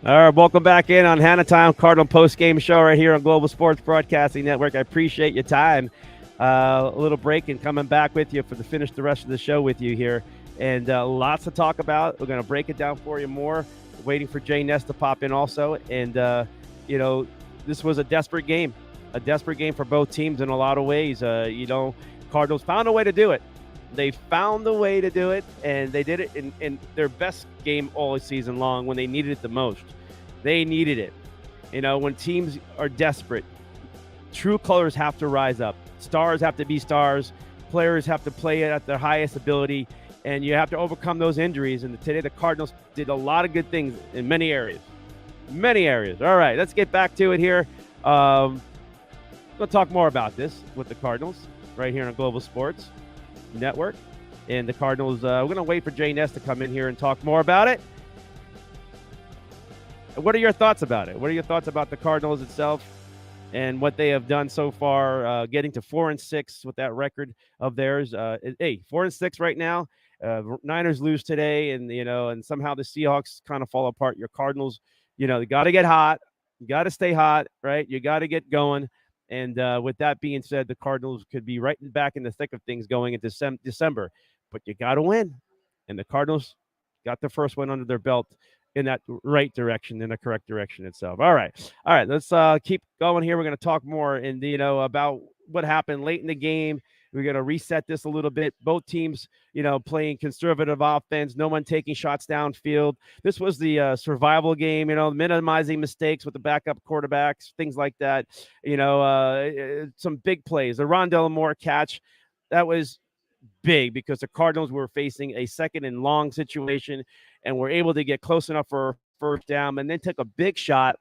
All right, welcome back in on Hanna Time Cardinal Postgame Show right here on Global Sports Broadcasting Network. I appreciate your time. A little break and coming back with you for the finish the rest of the show with you here. And lots to talk about. We're going to break it down for you more. Waiting for Jay Ness to pop in also. And, this was a desperate game for both teams in a lot of ways. Cardinals found a way to do it. They found a way to do it, and they did it in their best game all season long when they needed it the most. They needed it. When teams are desperate, true colors have to rise up. Stars have to be stars. Players have to play it at their highest ability, and you have to overcome those injuries. And today the Cardinals did a lot of good things in many areas. Many areas. All right, let's get back to it here. We'll talk more about this with the Cardinals right here on Global Sports Network. And the Cardinals, we're going to wait for Jay Ness to come in here and talk more about it. What are your thoughts about it? What are your thoughts about the Cardinals itself and what they have done so far, getting to 4-6 with that record of theirs? 4-6 right now. Niners lose today, and somehow the Seahawks kind of fall apart. Your Cardinals, you got to get hot. You got to stay hot, right? You got to get going. And with that being said, the Cardinals could be right back in the thick of things going into December. But you got to win. And the Cardinals got the first one under their belt in that right direction, in the correct direction itself. All right. Let's keep going here. We're going to talk more about what happened late in the game. We're going to reset this a little bit. Both teams, playing conservative offense, no one taking shots downfield. This was the survival game, minimizing mistakes with the backup quarterbacks, things like that. Some big plays. The Rondell Moore catch, that was big because the Cardinals were facing a second and long situation and were able to get close enough for first down and then took a big shot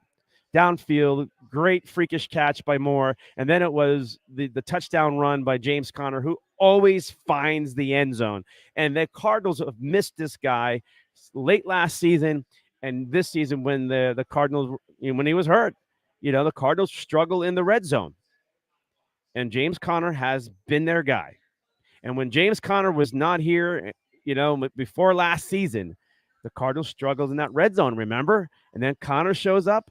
downfield. Great freakish catch by Moore. And then it was the touchdown run by James Conner, who always finds the end zone. And the Cardinals have missed this guy late last season and this season when the Cardinals, when he was hurt. The Cardinals struggle in the red zone. And James Conner has been their guy. And when James Conner was not here, before last season, the Cardinals struggled in that red zone, remember? And then Conner shows up,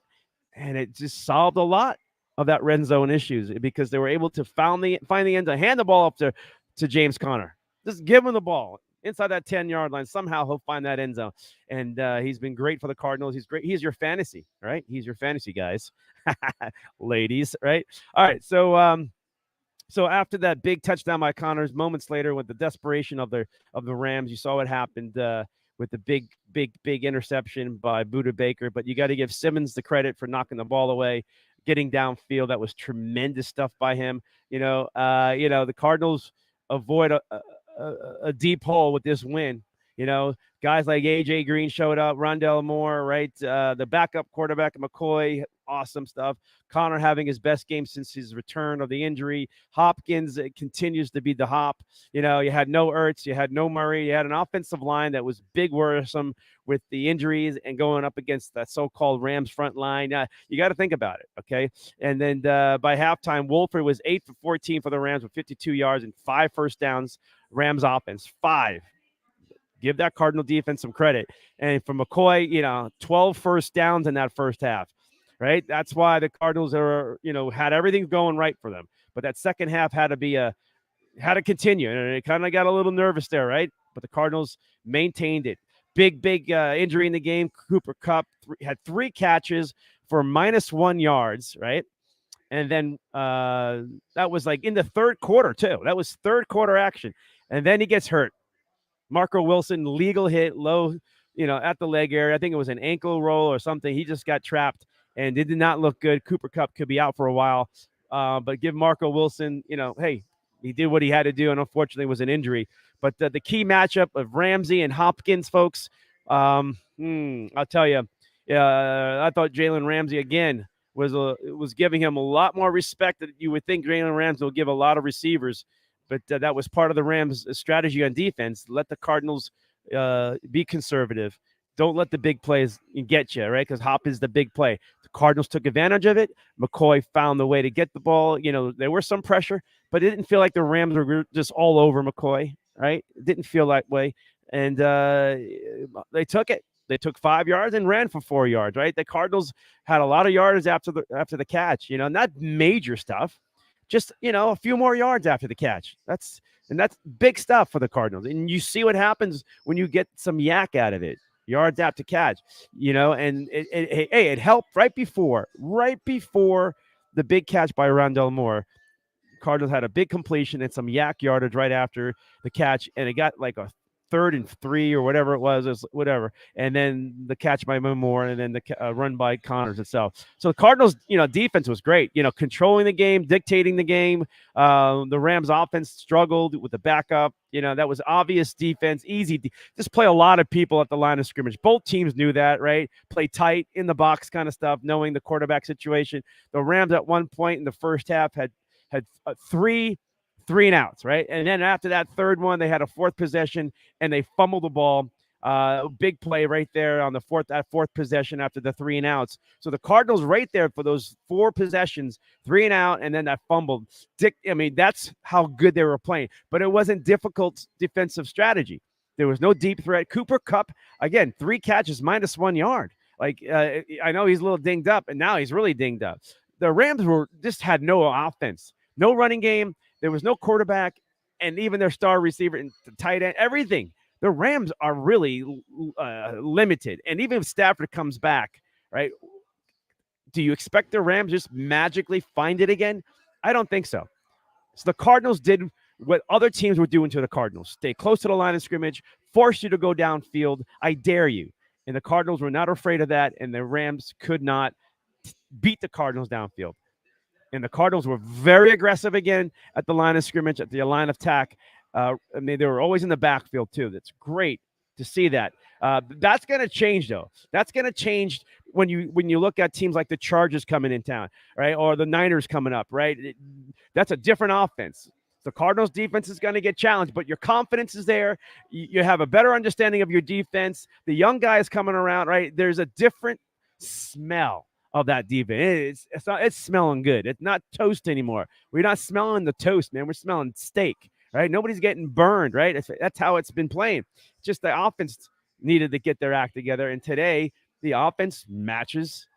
and it just solved a lot of that red zone issues because they were able to find the end zone, hand the ball up to James Conner. Just give him the ball inside that 10-yard line. Somehow he'll find that end zone. And he's been great for the Cardinals. He's great. He's your fantasy, right? He's your fantasy, guys. Ladies, right? All right, So after that big touchdown by Connors, moments later, with the desperation of the Rams, you saw what happened with the big interception by Budda Baker. But you got to give Simmons the credit for knocking the ball away, getting downfield. That was tremendous stuff by him. The Cardinals avoid a deep hole with this win. Guys like AJ Green showed up, Rondell Moore, right? The backup quarterback, McCoy, awesome stuff. Conner having his best game since his return of the injury. Hopkins continues to be the hop. You had no Ertz, you had no Murray, you had an offensive line that was big worrisome with the injuries and going up against that so-called Rams front line. You got to think about it, okay? And then by halftime, Wolford was 8 for 14 for the Rams with 52 yards and 5 first downs. Rams offense, 5. Give that Cardinal defense some credit. And for McCoy, 12 first downs in that first half, right? That's why the Cardinals had everything going right for them. But that second half had to continue. And it kind of got a little nervous there, right? But the Cardinals maintained it. Big injury in the game. Cooper Kupp had 3 catches for -1 yards, right? And then that was like in the third quarter, too. That was third quarter action. And then he gets hurt. Marco Wilson, legal hit, low, at the leg area. I think it was an ankle roll or something. He just got trapped, and it did not look good. Cooper Kupp could be out for a while. But give Marco Wilson, hey, he did what he had to do, and unfortunately it was an injury. But the key matchup of Ramsey and Hopkins, folks, I'll tell you, I thought Jalen Ramsey, again, was giving him a lot more respect that you would think Jalen Ramsey will give a lot of receivers. But that was part of the Rams' strategy on defense. Let the Cardinals be conservative. Don't let the big plays get you, right? Because Hop is the big play. The Cardinals took advantage of it. McCoy found the way to get the ball. There was some pressure, but it didn't feel like the Rams were just all over McCoy, right? It didn't feel that way. And they took it. They took 5 yards and ran for 4 yards, right? The Cardinals had a lot of yards after the catch, not major stuff, just, a few more yards after the catch. That's big stuff for the Cardinals. And you see what happens when you get some yak out of it. Yards after catch, and it helped right before the big catch by Rondell Moore. Cardinals had a big completion and some yak yardage right after the catch, and it got like a 3rd and 3 or whatever it was, whatever. And then the catch by Moore, and then the run by Connors itself. So the Cardinals, defense was great, controlling the game, dictating the game. The Rams offense struggled with the backup. That was obvious defense, easy. Just play a lot of people at the line of scrimmage. Both teams knew that, right? Play tight in the box kind of stuff, knowing the quarterback situation. The Rams at one point in the first half had 3 and outs, right? And then after that third one, they had a 4th possession and they fumbled the ball. Big play right there on the fourth possession after the 3 and outs. So the Cardinals right there for those 4 possessions, 3 and out, and then that fumbled. That's how good they were playing. But it wasn't difficult defensive strategy. There was no deep threat. Cooper Kupp, again, 3 catches, -1 yard. I know he's a little dinged up, and now he's really dinged up. The Rams just had no offense, no running game. There was no quarterback, and even their star receiver and tight end, everything. The Rams are really limited. And even if Stafford comes back, right, do you expect the Rams just magically find it again? I don't think so. So the Cardinals did what other teams were doing to the Cardinals. Stay close to the line of scrimmage, force you to go downfield. I dare you. And the Cardinals were not afraid of that, and the Rams could not beat the Cardinals downfield. And the Cardinals were very aggressive again at the line of scrimmage, at the line of attack. They were always in the backfield, too. That's great to see that. That's going to change, though. That's going to change when you look at teams like the Chargers coming in town, right, or the Niners coming up, right? That's a different offense. The Cardinals' defense is going to get challenged, but your confidence is there. You have a better understanding of your defense. The young guys coming around, right? There's a different smell of that defense. It's smelling good. It's not toast anymore. We're not smelling the toast, man. We're smelling steak, right? Nobody's getting burned, right? That's how it's been playing. Just the offense needed to get their act together, and today the offense matches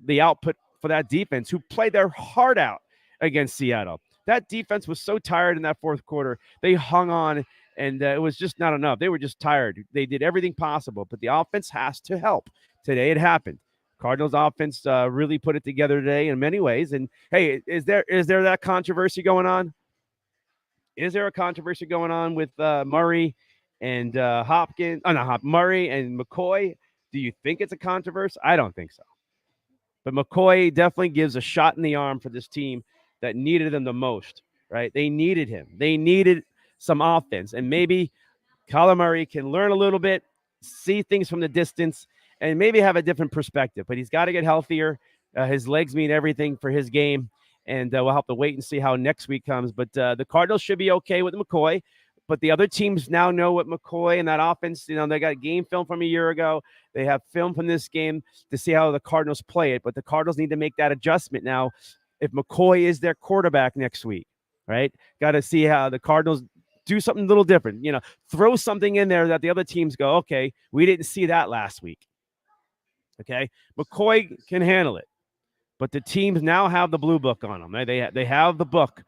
the output for that defense, who played their heart out against Seattle. That defense was so tired in that 4th quarter. They hung on, and it was just not enough. They were just tired. They did everything possible, but the offense has to help. Today it happened. Cardinals offense really put it together today in many ways. And hey, is there that controversy going on? Is there a controversy going on with Murray and Hopkins? Murray and McCoy. Do you think it's a controversy? I don't think so. But McCoy definitely gives a shot in the arm for this team that needed him the most, right? They needed him. They needed some offense. And maybe Kyler Murray can learn a little bit, see things from the distance, and maybe have a different perspective. But he's got to get healthier. His legs mean everything for his game. And we'll have to wait and see how next week comes. But the Cardinals should be okay with McCoy. But the other teams now know what McCoy and that offense, they got game film from a year ago. They have film from this game to see how the Cardinals play it. But the Cardinals need to make that adjustment now if McCoy is their quarterback next week, right? Got to see how the Cardinals do something a little different. Throw something in there that the other teams go, okay, we didn't see that last week. Okay, McCoy can handle it. But the teams now have the blue book on them. They have the book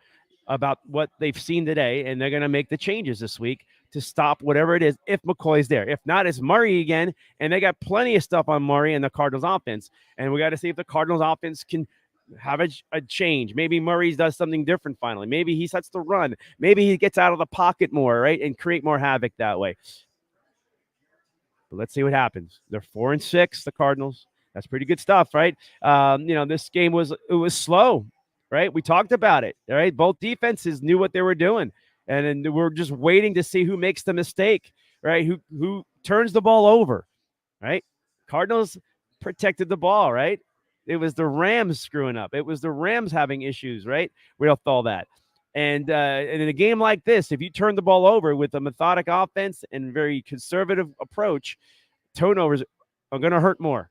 about what they've seen today, and they're going to make the changes this week to stop whatever it is if McCoy's there. If not, it's Murray again, and they got plenty of stuff on Murray and the Cardinals offense. And we got to see if the Cardinals offense can have a change. Maybe Murray does something different finally. Maybe he sets the run. Maybe he gets out of the pocket more, right, and create more havoc that way. But let's see what happens. They're 4-6, the Cardinals. That's pretty good stuff, right? This game was slow, right? We talked about it, all right? Both defenses knew what they were doing, and then we're just waiting to see who makes the mistake, right? Who turns the ball over, right? Cardinals protected the ball, right? It was the Rams screwing up. It was the Rams having issues, right? With all that. And in a game like this, if you turn the ball over with a methodic offense and very conservative approach, turnovers are going to hurt more.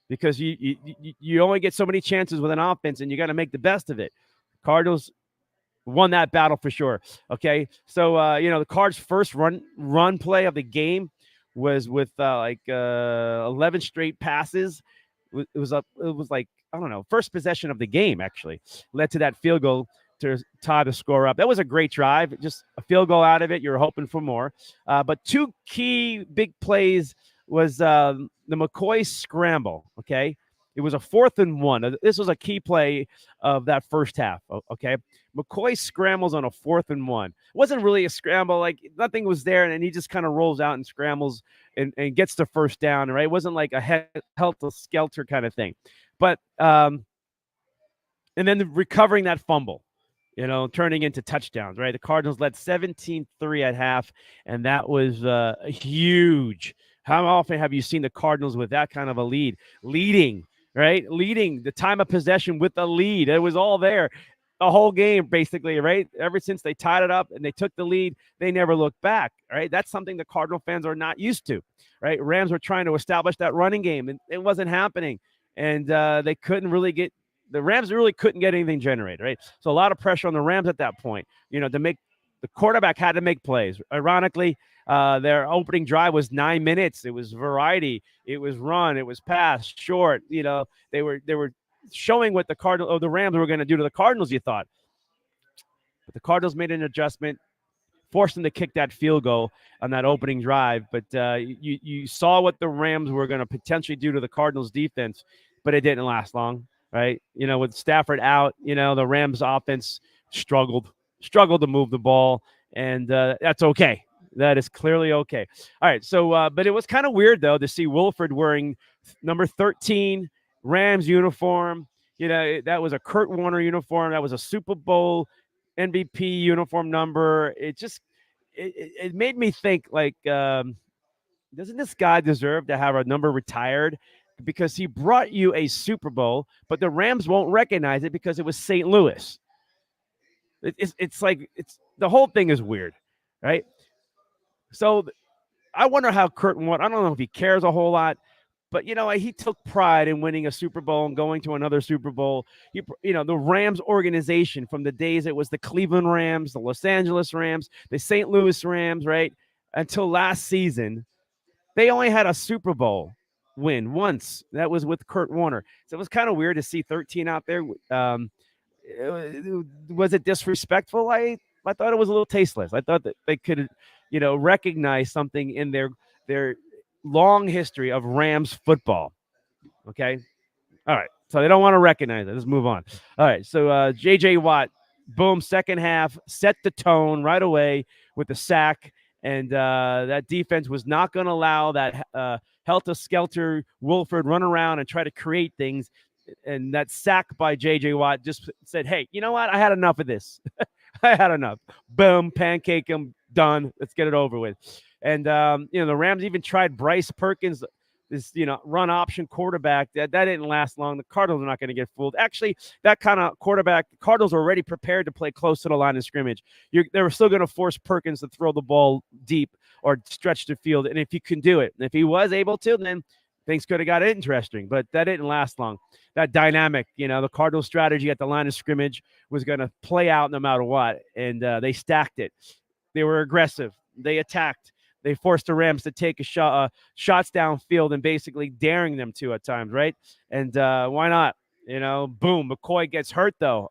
Because you only get so many chances with an offense, and you got to make the best of it. Cardinals won that battle for sure. Okay, so the Cards' first run play of the game was with 11 straight passes. It was up. It was like, I don't know, first possession of the game actually led to that field goal to tie the score up. That was a great drive. Just a field goal out of it. You're hoping for more. But two key big plays was the McCoy scramble. Okay. It was a 4th and 1. This was a key play of that first half. Okay. McCoy scrambles on a 4th and 1. It wasn't really a scramble. Like nothing was there. And he just kind of rolls out and scrambles and gets the first down. Right. It wasn't like a helter-skelter kind of thing. But, and then recovering that fumble, turning into touchdowns, right? The Cardinals led 17-3 at half, and that was huge. How often have you seen the Cardinals with that kind of a lead? Leading the time of possession with a lead. It was all there the whole game, basically, right? Ever since they tied it up and they took the lead, they never looked back, right? That's something the Cardinal fans are not used to, right? Rams were trying to establish that running game, and it wasn't happening. And they couldn't really get the Rams really couldn't get anything generated, right? So a lot of pressure on the Rams at that point, to make the quarterback had to make plays. Ironically, their opening drive was 9 minutes. It was variety. It was run. It was pass, short. They were showing what the Rams were going to do to the Cardinals, you thought. But the Cardinals made an adjustment, forced them to kick that field goal on that opening drive. But you saw what the Rams were going to potentially do to the Cardinals defense, but it didn't last long, right? With Stafford out, the Rams offense struggled to move the ball, and that's okay. That is clearly okay. All right, so but it was kind of weird, though, to see Wolford wearing number 13 Rams uniform. That was a Kurt Warner uniform. That was a Super Bowl MVP uniform number. It made me think, like, doesn't this guy deserve to have a number retired? Because he brought you a Super Bowl, but the Rams won't recognize it because it was St. Louis. It's like the whole thing is weird, right? So I wonder how Kurt Warner, I don't know if he cares a whole lot, but, he took pride in winning a Super Bowl and going to another Super Bowl. The Rams organization, from the days it was the Cleveland Rams, the Los Angeles Rams, the St. Louis Rams, right, until last season, they only had a Super Bowl win once. That was with Kurt Warner. So it was kind of weird to see 13 out there. Was it disrespectful? I thought it was a little tasteless. I thought that they could, recognize something in their long history of Rams football. Okay. All right. So they don't want to recognize it. Let's move on. All right. So J.J. Watt, boom, second half, set the tone right away with the sack. And that defense was not going to allow that helter-skelter Wolford run around and try to create things. And that sack by J.J. Watt just said, hey, you know what? I had enough of this. I had enough. Boom, pancake him, done. Let's get it over with. And, the Rams even tried Bryce Perkins, this, run option quarterback. That didn't last long. The Cardinals are not going to get fooled. Actually, that kind of quarterback, the Cardinals are already prepared to play close to the line of scrimmage. They were still going to force Perkins to throw the ball deep or stretch the field. And if you can do it, and if he was able to, then things could have got interesting. But that didn't last long. That dynamic, the Cardinals' strategy at the line of scrimmage was going to play out no matter what. And they stacked it. They were aggressive. They attacked. They forced the Rams to take shots downfield and basically daring them to at times, right? And why not? Boom. McCoy gets hurt, though.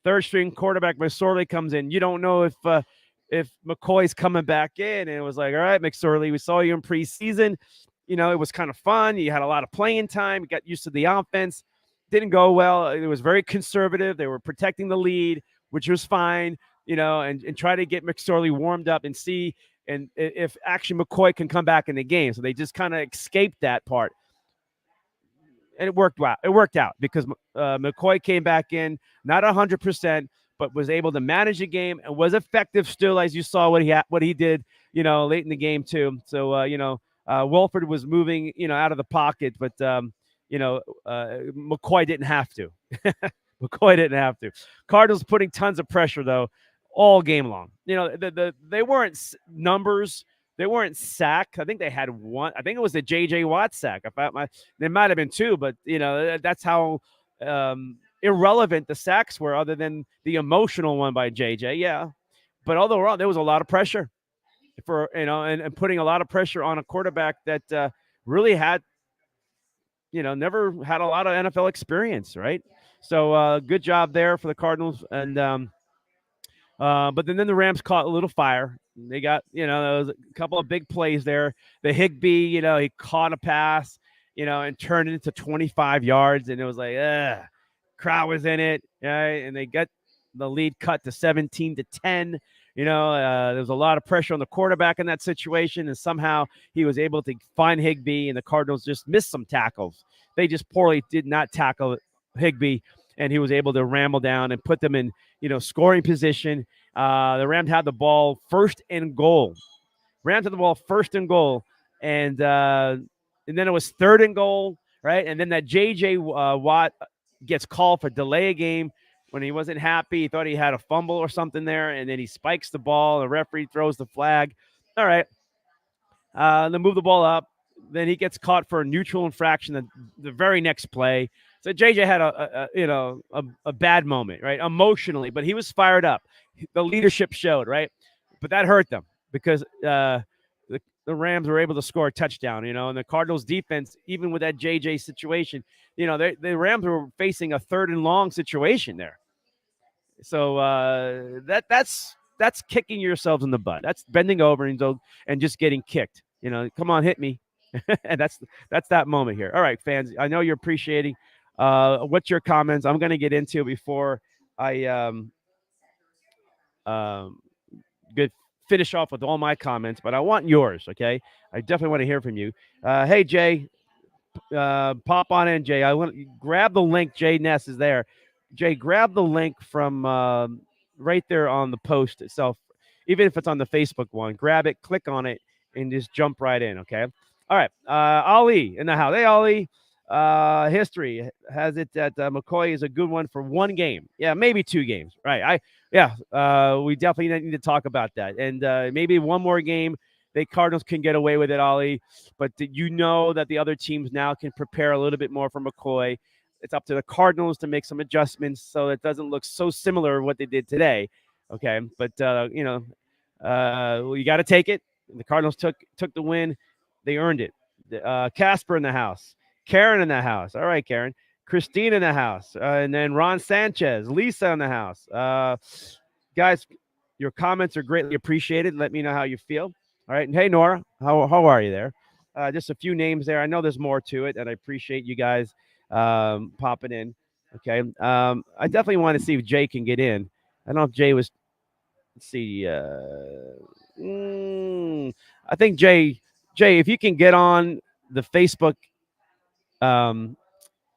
Third-string quarterback McSorley comes in. You don't know if McCoy's coming back in. And it was like, all right, McSorley, we saw you in preseason. It was kind of fun. You had a lot of playing time. You got used to the offense. Didn't go well. It was very conservative. They were protecting the lead, which was fine, and try to get McSorley warmed up and see and if actually McCoy can come back in the game. So they just kind of escaped that part. And it worked out. It worked out because McCoy came back in, not 100%, but was able to manage the game and was effective still, as you saw what he did, late in the game too. So, Wolford was moving, out of the pocket, but, McCoy didn't have to. McCoy didn't have to. Cardinals putting tons of pressure, though, all game long. They weren't numbers. They weren't sack. I think they had one. I think it was the J.J. Watt sack. There might have been two, but, that's how irrelevant the sacks were other than the emotional one by J.J., yeah. But overall, there was a lot of pressure. for and putting a lot of pressure on a quarterback that really had never had a lot of NFL experience, right? So good job there for the Cardinals, and but then the Rams caught a little fire. They got, there was a couple of big plays there. The Higbee, he caught a pass, and turned it into 25 yards, and it was like, crowd was in it, right? And they got the lead cut to 17-10. There was a lot of pressure on the quarterback in that situation, and somehow he was able to find Higbee, and the Cardinals just missed some tackles. They just poorly did not tackle Higbee, and he was able to ramble down and put them in, scoring position. The Rams had the ball first and goal. Rams had the ball first and goal, and then it was third and goal, right? And then that J.J. Watt gets called for delay a game when he wasn't happy. He thought he had a fumble or something there, and then he spikes the ball. The referee throws the flag. All right. Then move the ball up. Then he gets caught for a neutral infraction the very next play. So JJ had a bad moment, right, emotionally, but he was fired up. The leadership showed, right, but that hurt them because the Rams were able to score a touchdown, and the Cardinals defense, even with that JJ situation, the Rams were facing a third and long situation there. So that's kicking yourselves in the butt. That's bending over and just getting kicked. Come on, hit me. And that's that moment here. All right, fans, I know you're appreciating what's your comments. I'm going to get into before I get finish off with all my comments, but I want yours, okay? I definitely want to hear from you. Hey, Jay, pop on in, Jay. I want to grab the link. Jay Ness is there. Jay, grab the link from right there on the post itself, even if it's on the Facebook one. Grab it, click on it, and just jump right in, okay? All right. Ali in the house. Hey, Ali. History has it that McCoy is a good one for one game. Yeah, maybe 2 games. Right. We definitely need to talk about that. And maybe one more game. The Cardinals can get away with it, Ali. But that the other teams now can prepare a little bit more for McCoy. It's up to the Cardinals to make some adjustments so it doesn't look so similar to what they did today. Okay. But, you got to take it. The Cardinals took the win. They earned it. Casper in the house. Karen in the house. All right, Karen. Christine in the house. And then Ron Sanchez. Lisa in the house. Guys, your comments are greatly appreciated. Let me know how you feel. All right. And hey, Nora, how are you there? Just a few names there. I know there's more to it, and I appreciate you guys popping in. Okay. I definitely want to see if Jay can get in. I don't know if Jay was. Let's see. I think Jay, if you can get on the Facebook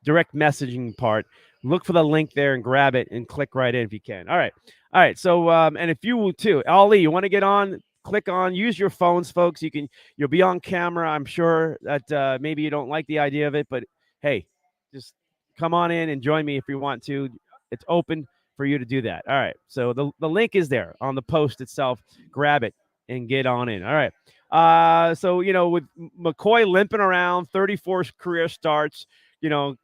direct messaging part, look for the link there and grab it and click right in if you can. All right. So, and if you will too, Ali, you want to get on, click on, use your phones, folks. You'll be on camera. I'm sure that maybe you don't like the idea of it, but hey, just come on in and join me if you want to. It's open for you to do that. All right. So the link is there on the post itself. Grab it and get on in. All right. So, with McCoy limping around, 34 career starts,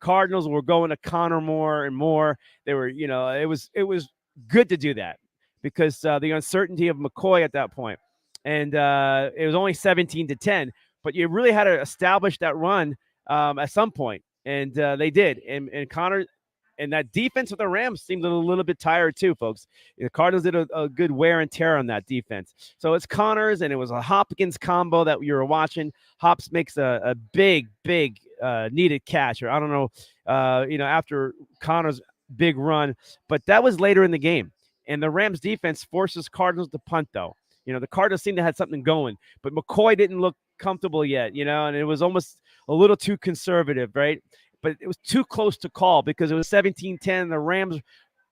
Cardinals were going to Connor more and more. They were, it was good to do that because the uncertainty of McCoy at that point. And it was only 17-10, but you really had to establish that run at some point. And they did. And Connor and that defense with the Rams seemed a little bit tired too, folks. The Cardinals did a good wear and tear on that defense. So it's Connors, and it was a Hopkins combo that you were watching. Hops makes a big needed catch, or I don't know, after Connor's big run, but that was later in the game. And the Rams defense forces Cardinals to punt, though. The Cardinals seemed to have something going, but McCoy didn't look comfortable yet, and it was almost a little too conservative, right? But it was too close to call because it was 17-10. The Rams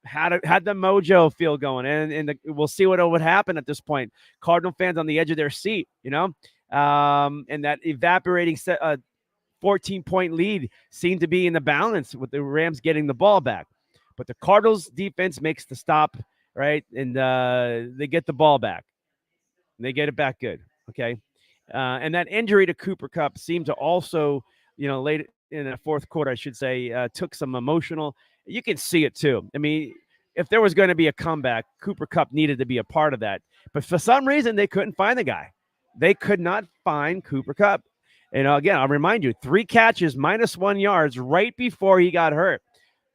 had the mojo feel going, and we'll see what would happen at this point. Cardinal fans on the edge of their seat, and that evaporating 14-point lead seemed to be in the balance with the Rams getting the ball back. But the Cardinals defense makes the stop, right? And they get the ball back. And they get it back good, okay? And that injury to Cooper Kupp seemed to also, late in the fourth quarter, I should say, took some emotional. You can see it too. I mean, if there was going to be a comeback, Cooper Kupp needed to be a part of that. But for some reason, they couldn't find the guy. They could not find Cooper Kupp. And again, I'll remind you, 3 catches, -1 yards right before he got hurt.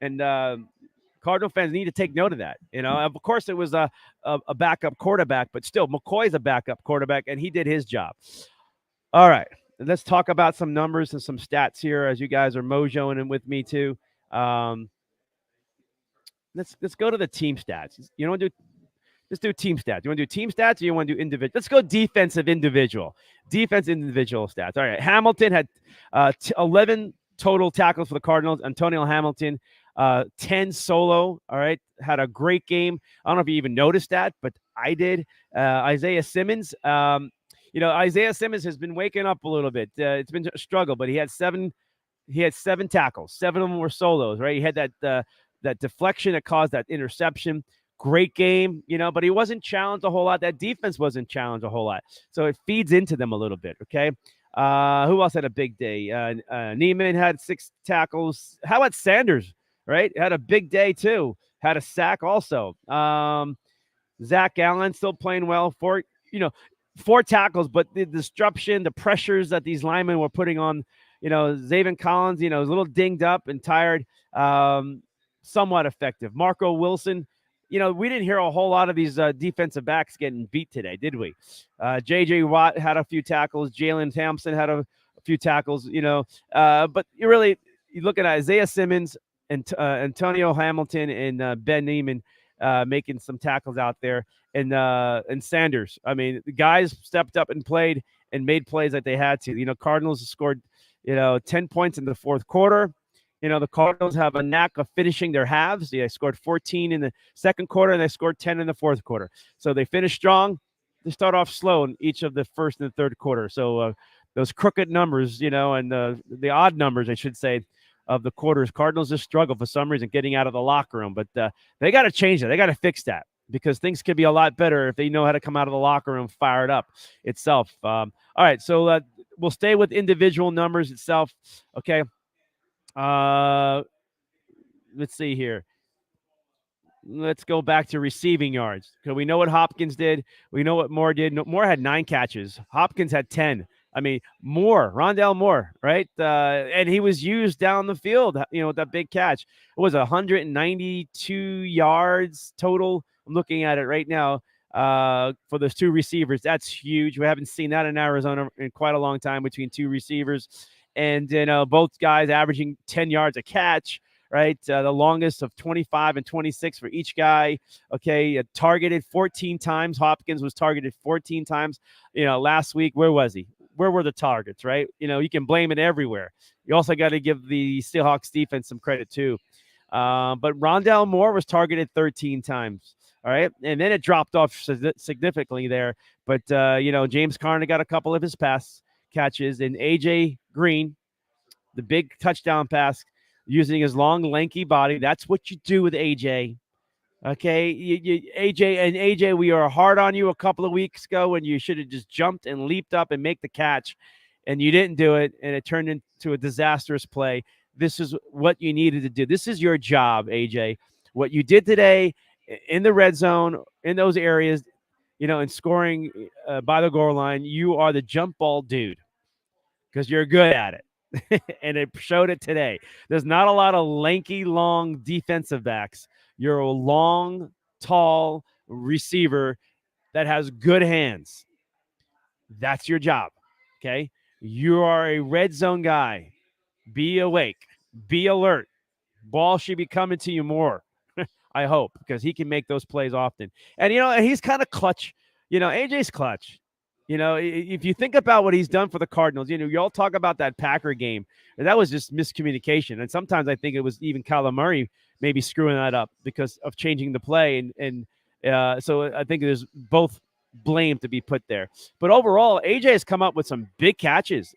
And Cardinal fans need to take note of that. Of course, it was a backup quarterback, but still, McCoy's a backup quarterback, and he did his job. All right, let's talk about some numbers and some stats here as you guys are mojoing in with me too. Let's go to the team stats. Let's do team stats. You want to do team stats or you want to do individual? Let's go defensive individual. Defense individual stats. All right. Hamilton had 11 total tackles for the Cardinals. Antonio Hamilton, 10 solo. All right. Had a great game. I don't know if you even noticed that, but I did. Isaiah Simmons. Isaiah Simmons has been waking up a little bit. It's been a struggle, but he had 7 tackles. 7 of them were solos, right? He had that deflection that caused that interception. Great game, but he wasn't challenged a whole lot. That defense wasn't challenged a whole lot. So it feeds into them a little bit, okay? Who else had a big day? Neiman had 6 tackles. How about Sanders, right? Had a big day too. Had a sack also. Zach Allen still playing well. 4 tackles, but the disruption, the pressures that these linemen were putting on, Zaven Collins, was a little dinged up and tired. Somewhat effective. Marco Wilson, we didn't hear a whole lot of these defensive backs getting beat today, did we? J.J. Watt had a few tackles. Jalen Thompson had a few tackles, but you look at Isaiah Simmons and Antonio Hamilton and Ben Neiman making some tackles out there, and Sanders. I mean, the guys stepped up and played and made plays that they had to. Cardinals scored, 10 points in the fourth quarter. The Cardinals have a knack of finishing their halves. They scored 14 in the second quarter, and they scored 10 in the fourth quarter. So they finish strong. They start off slow in each of the first and the third quarter. So those crooked numbers, and the odd numbers, I should say, of the quarters, Cardinals just struggle for some reason getting out of the locker room. But they got to change that. They got to fix that because things could be a lot better if they know how to come out of the locker room fired up itself. All right, so we'll stay with individual numbers itself. Okay. Let's see here. Let's go back to receiving yards. Because we know what Hopkins did. We know what Moore did. Moore had 9 catches. Hopkins had 10. I mean, Rondale Moore, right? And he was used down the field, with that big catch. It was 192 yards total. I'm looking at it right now for those 2 receivers. That's huge. We haven't seen that in Arizona in quite a long time between 2 receivers. And, both guys averaging 10 yards a catch, right? The longest of 25 and 26 for each guy. Okay, targeted 14 times. Hopkins was targeted 14 times. Last week, where was he? Where were the targets, right? You can blame it everywhere. You also got to give the Seahawks defense some credit, too. But Rondale Moore was targeted 13 times. All right, and then it dropped off significantly there. But, James Conner got a couple of his pass catches, and A.J. Green, the big touchdown pass, using his long, lanky body. That's what you do with A.J. Okay, AJ, we were hard on you a couple of weeks ago when you should have just jumped and leaped up and make the catch, and you didn't do it, and it turned into a disastrous play. This is what you needed to do. This is your job, AJ. What you did today in the red zone, in those areas, and scoring by the goal line, you are the jump ball dude because you're good at it. And it showed it today. There's not a lot of lanky, long defensive backs. You're a long, tall receiver that has good hands. That's your job, okay? You are a red zone guy. Be awake. Be alert. Ball should be coming to you more, I hope, because he can make those plays often. And, he's kind of clutch. AJ's clutch. If you think about what he's done for the Cardinals, you all talk about that Packer game. And that was just miscommunication. And sometimes I think it was even Kyler Murray maybe screwing that up because of changing the play. So I think there's both blame to be put there. But overall, AJ has come up with some big catches.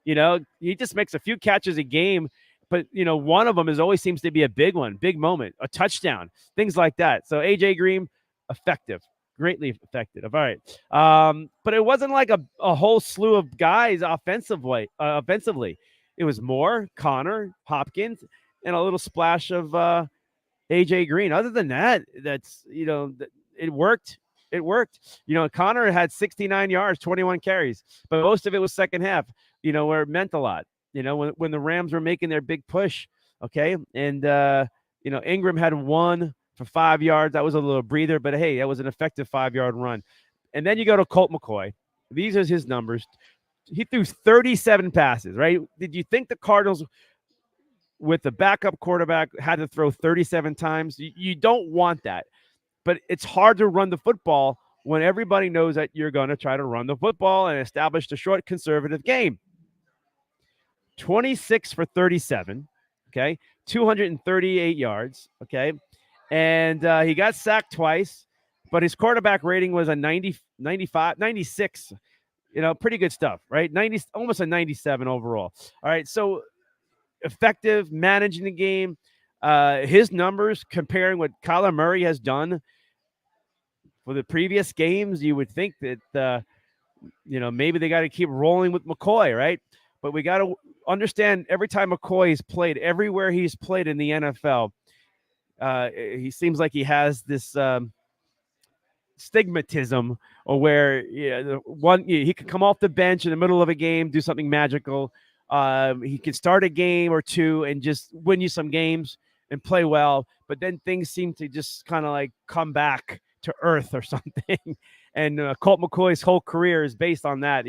He just makes a few catches a game. But, one of them always seems to be a big one, big moment, a touchdown, things like that. So AJ Green, effective. Greatly effective. All right. But it wasn't like a whole slew of guys offensively. It was Moore, Connor, Hopkins, and a little splash of AJ Green. Other than that, that's, it worked. it worked. Connor had 69 yards, 21 carries, but most of it was second half. Where it meant a lot. When the Rams were making their big push. Okay, and Ingram had one for 5 yards. That was a little breather, but hey, that was an effective 5-yard run. And then you go to Colt McCoy. These are his numbers. He threw 37 passes, right? Did you think the Cardinals, with the backup quarterback, had to throw 37 times? You don't want that. But it's hard to run the football when everybody knows that you're going to try to run the football and establish the short conservative game. 26 for 37, okay? 238 yards, okay? And he got sacked twice, but his quarterback rating was a 90, 95, 96. Pretty good stuff, right? 90, almost a 97 overall. All right, so effective, managing the game. His numbers comparing what Kyler Murray has done for the previous games, you would think that, maybe they got to keep rolling with McCoy, right? But we got to understand, every time McCoy has played, everywhere he's played in the NFL, he seems like he has this stigmatism, or where he could come off the bench in the middle of a game, do something magical. He could start a game or two and just win you some games and play well, but then things seem to just kind of like come back to earth or something. And Colt McCoy's whole career is based on that.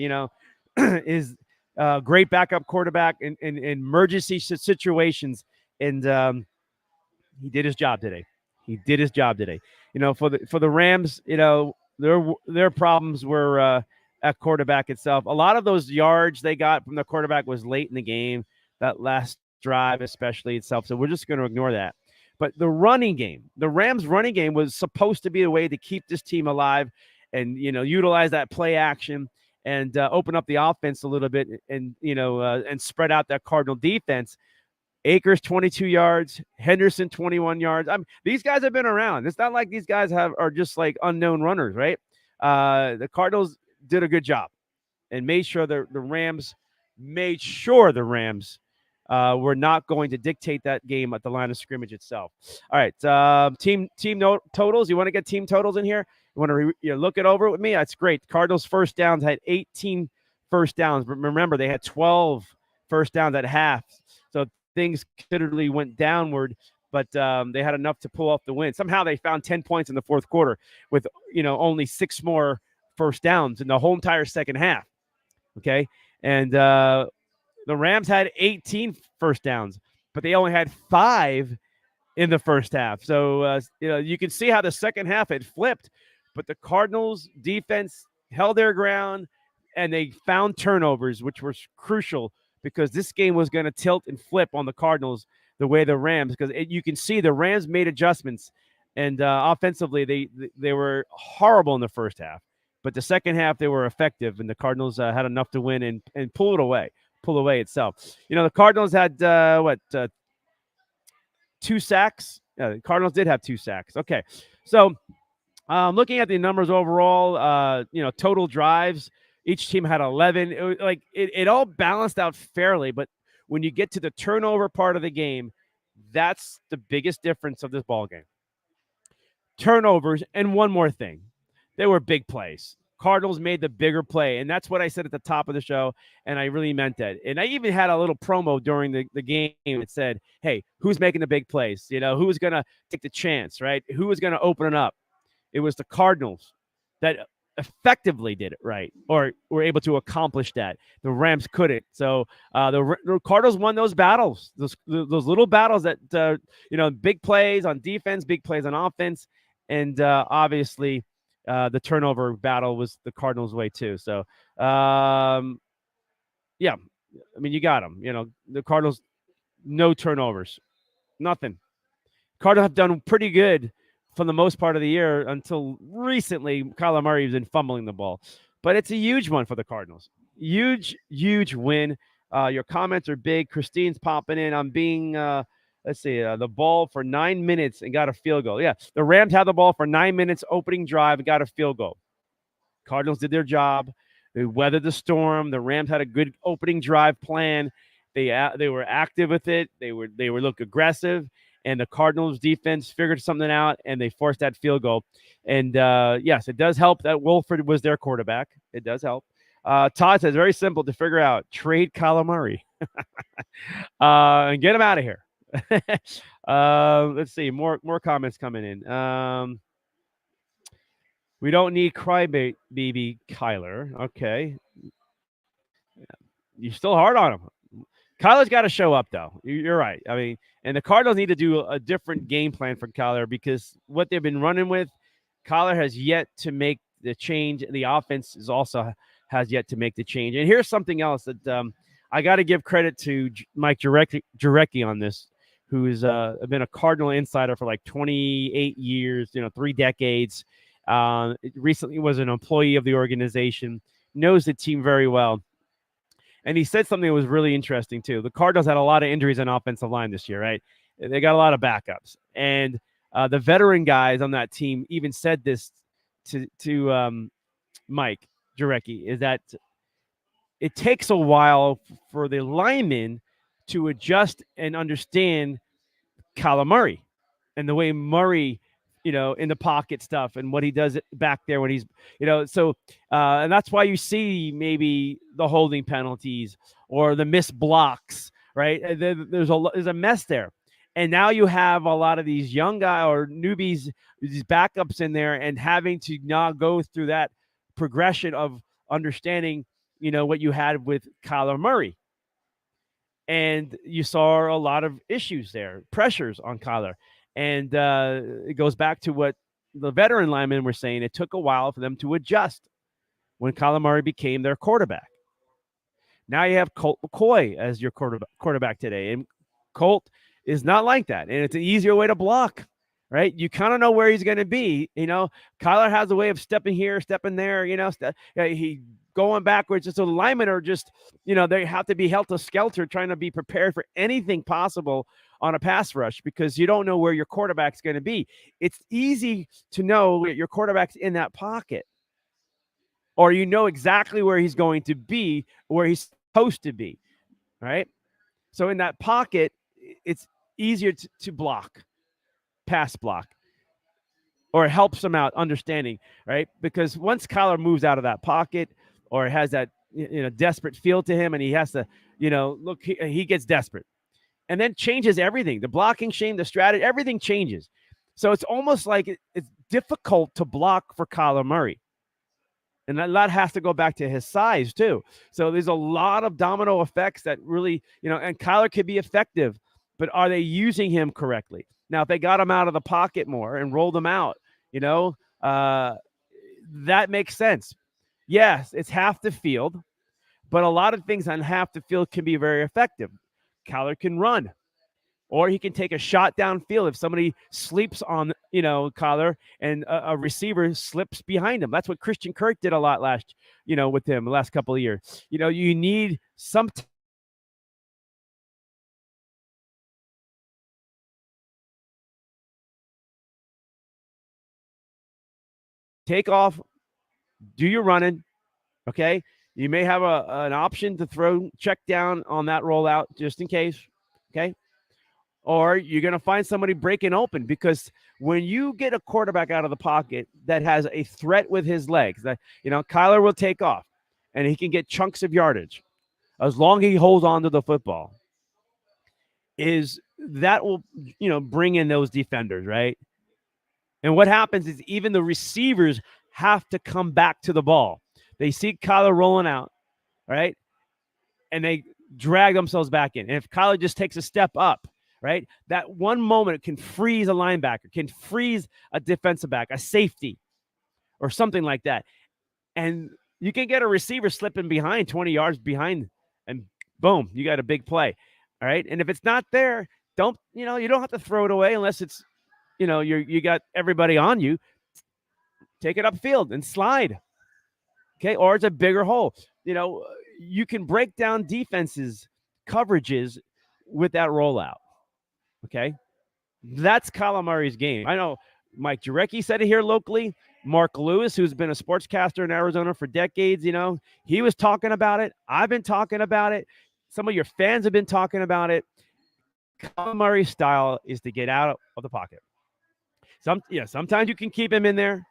Is a great backup quarterback in emergency situations, and he did his job today. For the Rams, their problems were at quarterback itself. A lot of those yards they got from the quarterback was late in the game, that last drive especially itself. So we're just going to ignore that. But the running game, the Rams' running game was supposed to be a way to keep this team alive and, utilize that play action and open up the offense a little bit and spread out that Cardinal defense. Akers, 22 yards. Henderson, 21 yards. These guys have been around. It's not like these guys are just like unknown runners, right? The Cardinals did a good job and made sure the Rams were not going to dictate that game at the line of scrimmage itself. All right, team totals. You want to get team totals in here? You want to look it over with me? That's great. Cardinals first downs had 18 first downs, but remember they had 12 first downs at half. So things considerably went downward, but they had enough to pull off the win. Somehow they found 10 points in the fourth quarter with only 6 more first downs in the whole entire second half. Okay, and the Rams had 18 first downs, but they only had 5 in the first half. So you can see how the second half had flipped, but the Cardinals defense held their ground and they found turnovers, which was crucial, because this game was going to tilt and flip on the Cardinals the way the Rams, because you can see the Rams made adjustments, and offensively they were horrible in the first half, but the second half they were effective, and the Cardinals had enough to win and pull away itself. The Cardinals had 2 sacks. The Cardinals did have 2 sacks. Okay, so looking at the numbers overall, total drives, each team had 11. It all balanced out fairly, but when you get to the turnover part of the game, that's the biggest difference of this ball game. Turnovers, and one more thing, they were big plays. Cardinals made the bigger play, and that's what I said at the top of the show, and I really meant that. And I even had a little promo during the game that said, hey, who's making the big plays? Who's going to take the chance, right? Who was going to open it up? It was the Cardinals that effectively did it right, or were able to accomplish that. The Rams couldn't. So the Cardinals won those battles, those little battles that, big plays on defense, big plays on offense, and obviously the turnover battle was the Cardinals' way too. So, yeah, you got them. The Cardinals, no turnovers, nothing. Cardinals have done pretty good for the most part of the year until recently. Kyler Murray has been fumbling the ball, but it's a huge one for the Cardinals. Huge win. Your comments are big. Christine's popping in. I'm being, the ball for 9 minutes and got a field goal. Yeah, the Rams had the ball for 9 minutes opening drive and got a field goal. Cardinals did their job. They weathered the storm. The Rams had a good opening drive plan. They were active with it. They were look aggressive. and the Cardinals defense figured something out, and they forced that field goal. And yes, it does help that Wolford was their quarterback. It does help. Todd says, very simple to figure out. Trade Kyler Murray and get him out of here. Let's see. More comments coming in. We don't need crybaby Kyler. Okay. You're still hard on him. Kyler's got to show up, though. You're right. I mean, and the Cardinals need to do a different game plan for Kyler, because what they've been running with, Kyler has yet to make the change. The offense has yet to make the change. And here's something else that I got to give credit to Mike Jurecki on this, who has been a Cardinal insider for like 28 years, 3 decades. Recently was an employee of the organization, knows the team very well. And he said something that was really interesting, too. The Cardinals had a lot of injuries on offensive line this year, right? They got a lot of backups. And the veteran guys on that team even said this to Mike Jurecki, is that it takes a while for the linemen to adjust and understand Kyler Murray and the way Murray, in the pocket stuff and what he does back there when he's, so and that's why you see maybe the holding penalties or the missed blocks, right? There's a mess there. And now you have a lot of these young guys or newbies, these backups in there, and having to now go through that progression of understanding, what you had with Kyler Murray. And you saw a lot of issues there, pressures on Kyler. And it goes back to what the veteran linemen were saying. It took a while for them to adjust when Kyler Murray became their quarterback. Now you have Colt McCoy as your quarterback today. And Colt is not like that. And it's an easier way to block, right? You kind of know where he's going to be. Kyler has a way of stepping here, stepping there, he going backwards. So the linemen are just, they have to be helter-skelter, trying to be prepared for anything possible on a pass rush, because you don't know where your quarterback's going to be. It's easy to know that your quarterback's in that pocket, or exactly where he's going to be, where he's supposed to be, right? So in that pocket, it's easier to block, pass block, or it helps him out understanding, right? Because once Kyler moves out of that pocket or has that desperate feel to him, and he has to, look, he gets desperate. And then changes everything. The blocking scheme, the strategy, everything changes. So it's almost like it's difficult to block for Kyler Murray. And that lot has to go back to his size, too. So there's a lot of domino effects that really, and Kyler could be effective, but are they using him correctly? Now, if they got him out of the pocket more and rolled him out, that makes sense. Yes, it's half the field, but a lot of things on half the field can be very effective. Kyler can run, or he can take a shot downfield if somebody sleeps on, Kyler, and a receiver slips behind him. That's what Christian Kirk did a lot with him the last couple of years. You need some take off, do your running, okay? You may have an option to throw check down on that rollout just in case, okay? Or you're going to find somebody breaking open, because when you get a quarterback out of the pocket that has a threat with his legs, that Kyler will take off and he can get chunks of yardage as long as he holds on to the football. That will bring in those defenders, right? And what happens is even the receivers have to come back to the ball. They see Kyler rolling out, right? And they drag themselves back in. And if Kyler just takes a step up, right, that one moment can freeze a linebacker, can freeze a defensive back, a safety, or something like that. And you can get a receiver slipping behind, 20 yards behind, and boom, you got a big play. All right. And if it's not there, you don't have to throw it away unless it's, you got everybody on you. Take it upfield and slide. Okay. Or it's a bigger hole. You can break down defenses, coverages with that rollout. Okay. That's Kyler Murray's game. I know Mike Jurecki said it here locally. Mark Lewis, who's been a sportscaster in Arizona for decades, he was talking about it. I've been talking about it. Some of your fans have been talking about it. Kyler Murray's style is to get out of the pocket. Sometimes you can keep him in there,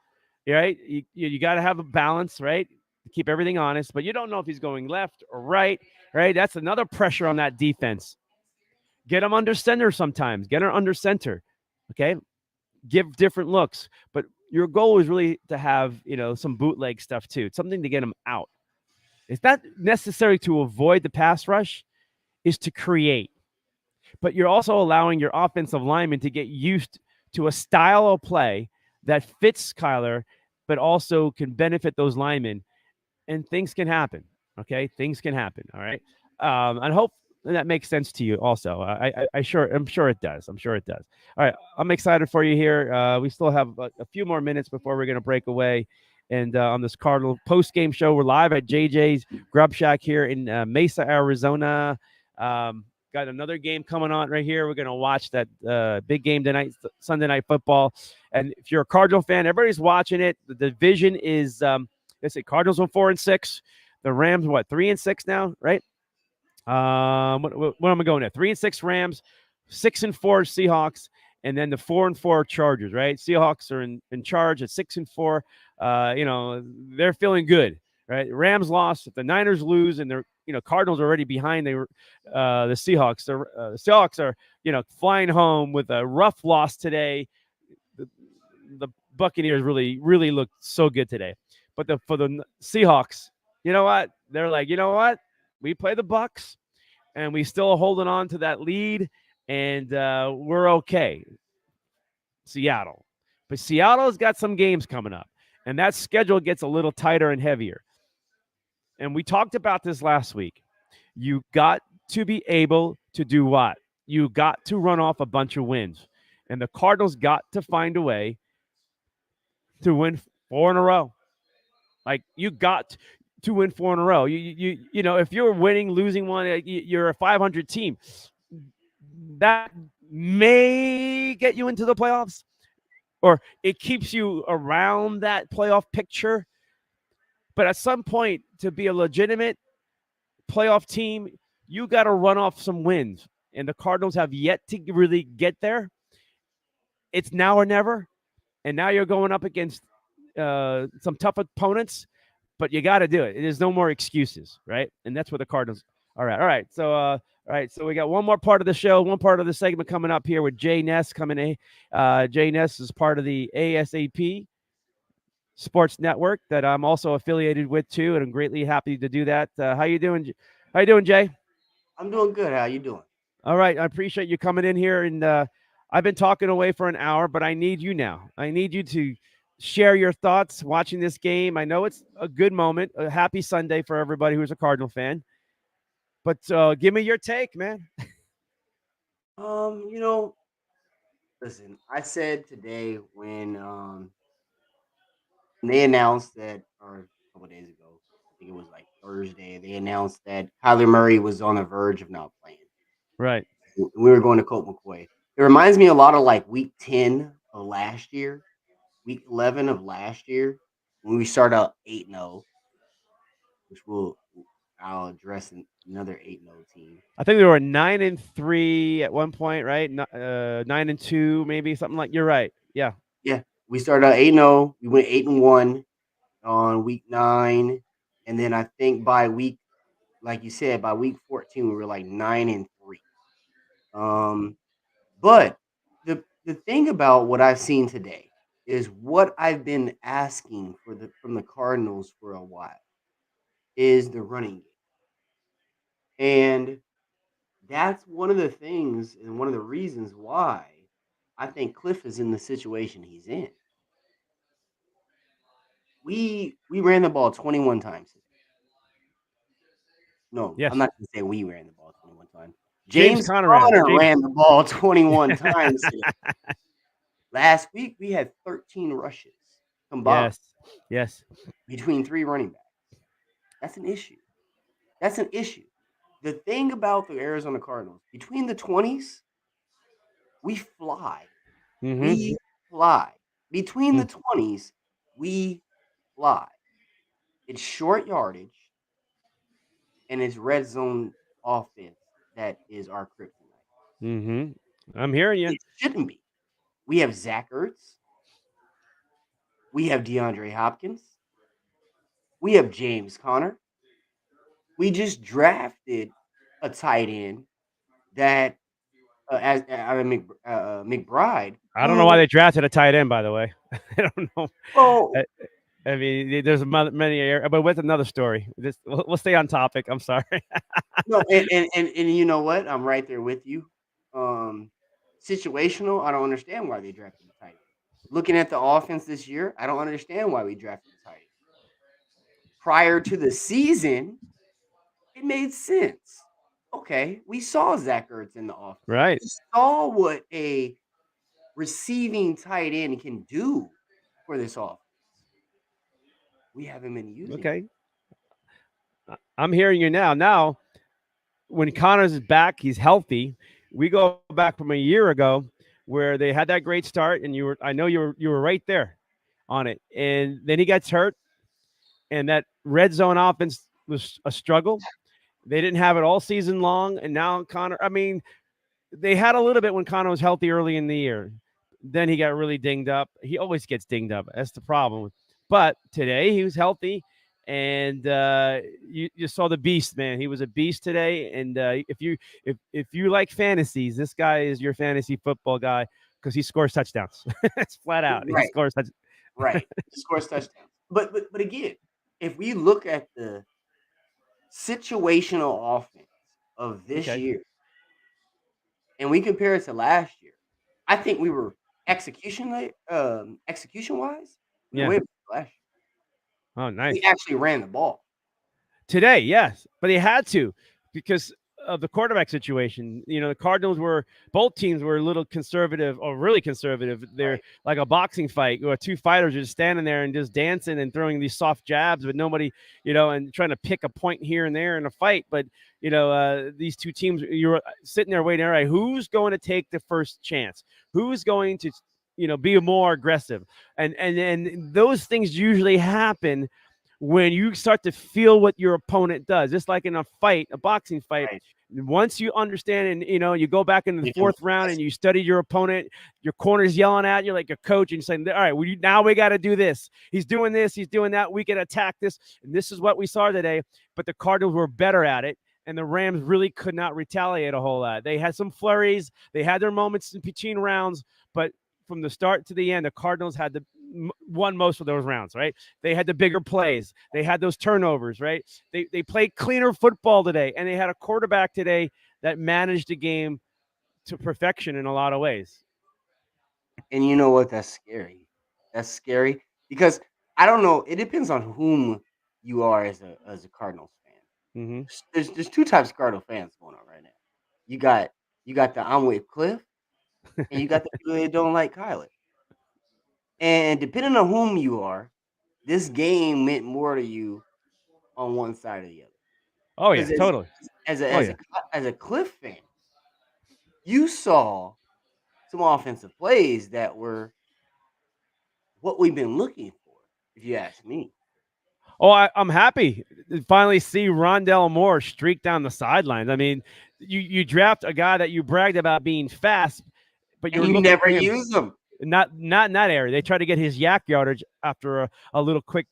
right? You got to have a balance, right? To keep everything honest, but you don't know if he's going left or right, right? That's another pressure on that defense. Get him under center sometimes. Get her under center. Okay. Give different looks. But your goal is really to have, some bootleg stuff too. It's something to get him out. It's not necessary to avoid the pass rush, is to create. But you're also allowing your offensive lineman to get used to a style of play that fits Kyler, but also can benefit those linemen, and things can happen. Okay, things can happen. All right, and hope that makes sense to you. Also, I'm sure it does. I'm sure it does. All right, I'm excited for you here. We still have a few more minutes before we're going to break away. And on this Cardinal post game show, we're live at JJ's Grub Shack here in Mesa, Arizona. Got another game coming on right here. We're going to watch that big game tonight, Sunday Night Football. And if you're a Cardinal fan, everybody's watching it. The division is let's see, Cardinals went 4-6. The Rams, 3-6 now, right? What am I going at? 3-6 Rams, 6-4 Seahawks, and then the 4-4 Chargers, right? Seahawks are in charge at 6-4. They're feeling good, right? Rams lost. If the Niners lose, and they're Cardinals are already behind the Seahawks. The Seahawks are flying home with a rough loss today. The Buccaneers really looked so good today. But for the Seahawks, you know what? They're like, you know what? We play the Bucks, and we still holding on to that lead, and we're okay. Seattle, but Seattle's got some games coming up, and that schedule gets a little tighter and heavier. And we talked about this last week. You got to be able to do what? You got to run off a bunch of wins, and the Cardinals got to find a way to win 4 in a row. Like, you got to win 4 in a row. If you're winning, losing one, you're a 500 team. That may get you into the playoffs, or it keeps you around that playoff picture. But at some point, to be a legitimate playoff team, you got to run off some wins. And the Cardinals have yet to really get there. It's now or never. And now you're going up against some tough opponents, but you got to do it. There's no more excuses, right? And that's where the Cardinals are at. All right. So we got one more part of the show, one part of the segment coming up here with Jay Ness coming in. Jay Ness is part of the ASAP Sports Network that I'm also affiliated with too, and I'm greatly happy to do that. How you doing? How you doing, Jay? I'm doing good. How you doing? All right. I appreciate you coming in here, and I've been talking away for an hour, but I need you now. I need you to share your thoughts watching this game. I know it's a good moment, a happy Sunday for everybody who's a Cardinal fan, but give me your take, man. Um, you know, listen, I said today when they announced that, or a couple days ago, I think it was like Thursday, they announced that Kyler Murray was on the verge of not playing. Right. We were going to Colt McCoy. It reminds me a lot of like week 10 of last year, week 11 of last year, when we started out 8-0, which I'll address another 8-0 team. I think they were 9-3 at one point, right? 9-2, maybe something like. You're right. Yeah. Yeah, we started out 8-0. We went 8-1 on week 9, and then I think by week, like you said, by week 14 we were like 9-3. Um, but the thing about what I've seen today is what I've been asking for the from the Cardinals for a while is the running game, and that's one of the things and one of the reasons why I think Cliff is in the situation he's in. We ran the ball 21 times today. No, I'm Yes. not gonna say we ran the ball 21 times. James James Conner ran. Conner James. ran the ball 21 times today. Last week we had 13 rushes combined Yes. Yes. between 3 running backs. That's an issue. That's an issue. The thing about the Arizona Cardinals, between the 20s, we fly. Mm-hmm. We fly. Between the 20s, we fly. It's short yardage and it's red zone offense that is our kryptonite. Mm-hmm. I'm hearing you. It shouldn't be. We have Zach Ertz. We have DeAndre Hopkins. We have James Conner. We just drafted a tight end that as McBride, I don't know why who they drafted a tight end, by the way. I don't know. well, I, I mean, there's many areas, but with another story. We'll stay on topic. I'm sorry. no, and you know what? I'm right there with you. Um, Situational. I don't understand why they drafted the tight end. Looking at the offense this year, I don't understand why we drafted the tight end. Prior to the season, it made sense. Okay, we saw Zach Ertz in the offense. Right. We saw what a receiving tight end can do for this offense. We haven't been using him. Okay. I'm hearing you now. Now, when Connors is back, he's healthy. We go back from a year ago where they had that great start, and I know you were right there on it, and then he gets hurt, and that red zone offense was a struggle. They didn't have it all season long, and now Connor. I mean, they had a little bit when Connor was healthy early in the year. Then he got really dinged up. He always gets dinged up. That's the problem. But today he was healthy, and you saw the beast, man. He was a beast today. And if you like fantasies, this guy is your fantasy football guy because he scores touchdowns. It's flat out. He Right, scores touchdowns. right. He scores touchdowns. But again, if we look at the situational offense of this Okay. year and we compare it to last year, I think we were execution wise, we were Yeah. way better last year. Oh, We nice. actually ran the ball. Today, yes, but he had to because of the quarterback situation. The Cardinals were both teams were a little conservative or really conservative. They're Right, like a boxing fight where two fighters are just standing there and just dancing and throwing these soft jabs, but nobody, and trying to pick a point here and there in a fight. But these two teams, you're sitting there waiting. All right, who's going to take the first chance? Who's going to be more aggressive? And those things usually happen when you start to feel what your opponent does, just like in a fight, a boxing fight. right. Once you understand and you go back into the Become fourth round and aggressive. you study your opponent, your corner's yelling at you like a coach and saying, all right, now we got to do this. He's doing this, he's doing that. We can attack this. And this is what we saw today. But the Cardinals were better at it. And the Rams really could not retaliate a whole lot. They had some flurries. They had their moments in between rounds. But from the start to the end, the Cardinals had won most of those rounds, right? They had the bigger plays. They had those turnovers, right? They played cleaner football today, and they had a quarterback today that managed the game to perfection in a lot of ways. And you know what? That's scary. That's scary because I don't know. It depends on whom you are as a Cardinals fan. Mm-hmm. There's two types of Cardinal fans going on right now. You got the I'm with Cliff, and you got the people that don't like Kyler. And depending on whom you are, this game meant more to you on one side or the other. Oh yeah, Because totally. as a Oh as yeah. a as a Cliff fan, you saw some offensive plays that were what we've been looking for, if you ask me. Oh, I'm happy to finally see Rondell Moore streak down the sidelines. I mean, you draft a guy that you bragged about being fast, but And you're you looking never for him use them. not in that area. They try to get his yak yardage after a little quick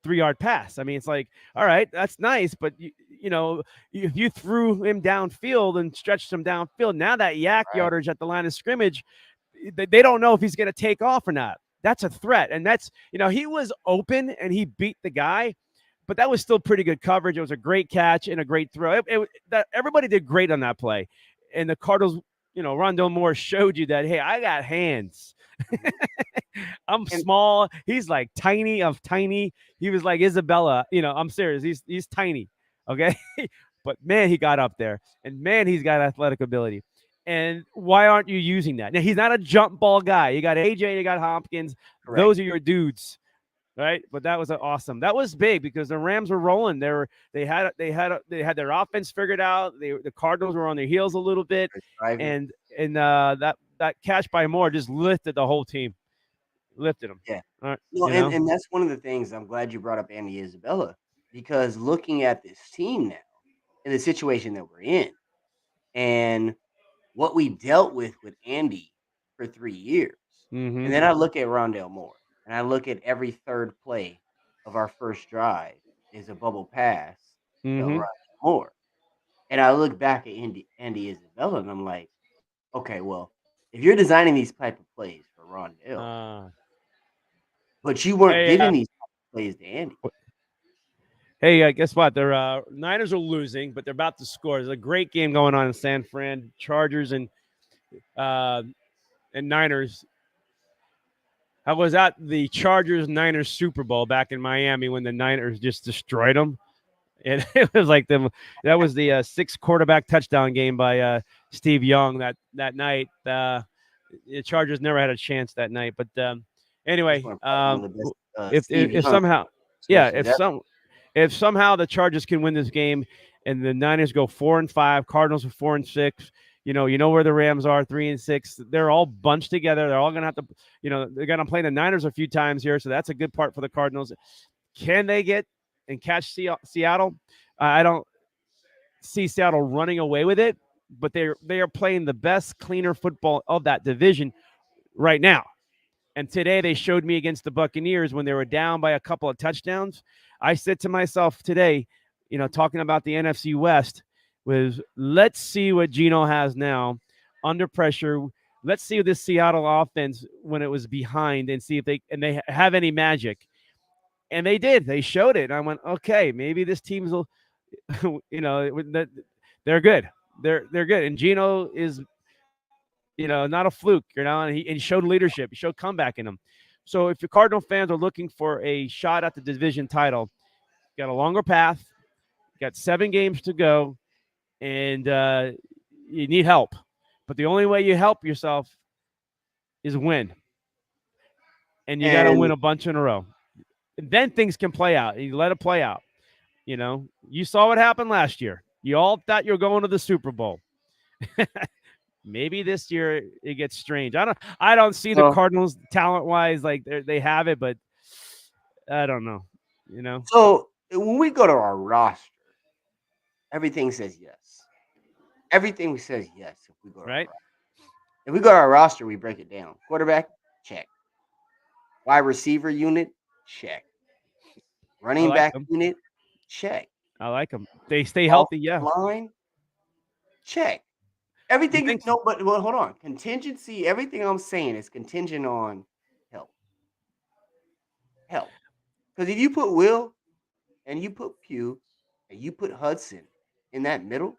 3-yard pass. I mean, it's like, all right, that's nice, but if you threw him downfield and stretched him downfield, now that yak Right. yardage at the line of scrimmage, they don't know if he's going to take off or not. That's a threat, and that's he was open and he beat the guy, but that was still pretty good coverage. It was a great catch and a great throw. Everybody did great on that play, and the Cardinals. Rondell Moore showed you that. Hey, I got hands. Mhm. I'm And small. He's like tiny of tiny. He was like Isabella. I'm serious. He's tiny. Okay. But man, he got up there. And man, he's got athletic ability. And why aren't you using that? Now he's not a jump ball guy. You got AJ, you got Hopkins. correct. Those are your dudes. Right. But that was awesome. That was big because the Rams were rolling. They had their offense figured out. The Cardinals were on their heels a little bit. Driving. And that catch by Moore just lifted the whole team. Lifted them. Yeah. All right, No, and that's one of the things I'm glad you brought up Andy Isabella, because looking at this team now in the situation that we're in, and what we dealt with Andy for 3 years. Mm-hmm. And then I look at Rondale Moore, and I look at every third play of our first drive is a bubble pass to Mm-hmm. Rondale Moore. And I look back at Andy Isabella, and I'm like, okay, well, if you're designing these type of plays for Rondale, Uh, but you weren't hey, giving these type of plays to Andy. hey, guess what? Their Niners are losing, but they're about to score. There's a great game going on in San Fran. Chargers uh, and Niners. I was at the Chargers Niners Super Bowl back in Miami when the Niners just destroyed them. And it was like them. That was the sixth quarterback touchdown game by Steve Young that night. The Chargers never had a chance that night. But That's anyway, one probably one of the best Steve if Young somehow, yeah, discussions ever. if somehow the Chargers can win this game and the Niners go 4-5, Cardinals are 4-6. You know where the Rams are, 3-6. They're all bunched together. They're all gonna have to, they're gonna play the Niners a few times here, so that's a good part for the Cardinals. Can they get and catch Seattle? I don't see Seattle running away with it, but they are playing the best, cleaner football of that division right now. And today they showed me against the Buccaneers when they were down by a couple of touchdowns. I said to myself today, talking about the NFC West, was let's see what Geno has now under pressure. Let's see this Seattle offense when it was behind and see if they have any magic. And they did. They showed it. And I went, okay, maybe this team's, they're good. They're good. And Geno is, not a fluke. And he showed leadership. He showed comeback in him. So if your Cardinal fans are looking for a shot at the division title, got a longer path, got 7 games to go, and you need help. But the only way you help yourself is win. And you got to win And a bunch in a row. And then things can play out. You let it play out. You saw what happened last year. You all thought you were going to the Super Bowl. Maybe this year it gets strange. I don't see the so, Cardinals talent wise like they have it, but I don't know. so when we go to our roster, everything says yes. Everything says yes if we go to our Right? roster. If we go to our roster, we break it down. Quarterback, check. Wide receiver unit, check. I Running like back them. unit, check. I like them. They stay healthy. Offensive Yeah. line, check. You Everything think? no, but well, hold on. Contingency, everything I'm saying is contingent on health. Health. Because if you put Will and you put Pugh and you put Hudson in that middle,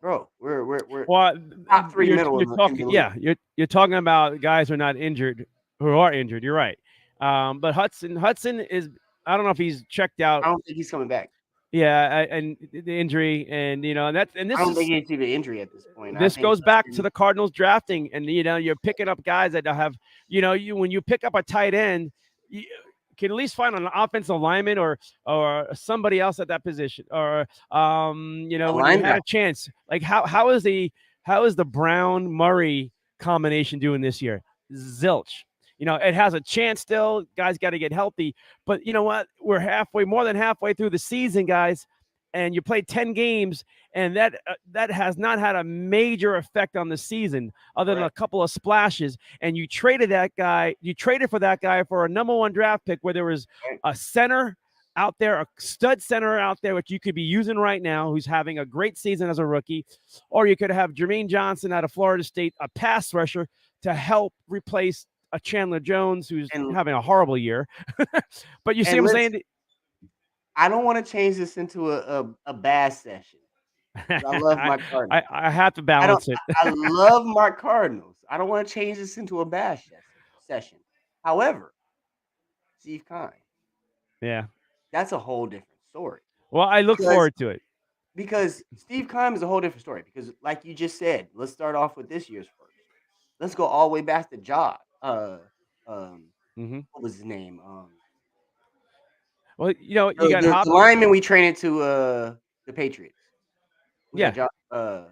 bro, we're Well, top 3 middle you're in the talking. league. Yeah, you're talking about guys who are not injured, who are injured. You're right. But Hudson is. I don't know if he's checked out. I don't think he's coming back. Yeah, and the injury, and and I this don't think is he's even injury at this point. I this think goes back to Hudson, the Cardinals drafting, and you're picking up guys that have, you when you pick up a tight end, you can at least find an offensive lineman or somebody else at that position, or a when you had linebacker. a chance, like how is the Brown Murray combination doing this year? Zilch. It has a chance still. Guys got to get healthy, but you know what? We're more than halfway through the season, guys, and you played 10 games and that has not had a major effect on the season other than a Correct. couple of splashes. And you traded for that guy for a number 1 draft pick where there was Right. a center out there, a stud center out there, which you could be using right now, who's having a great season as a rookie, or you could have Jermaine Johnson out of Florida State, a pass rusher to help replace a Chandler Jones who's And having a horrible year. But you see and what I'm listen, saying? I don't want to change this into a bass session because I love I, my Cardinals. I have to I don't. balance it. I love my Cardinals. I don't want to change this into a bash session. However, Steve Kine, Yeah. that's a whole different story Well, I look because forward to it. Steve Kime is a whole different story because, like you just said, let's start off with this year's first. Let's go all the way back to Ja. Hmm. What was his name? Well, you got The lineman we traded to the Patriots. Was that Yeah. Ja?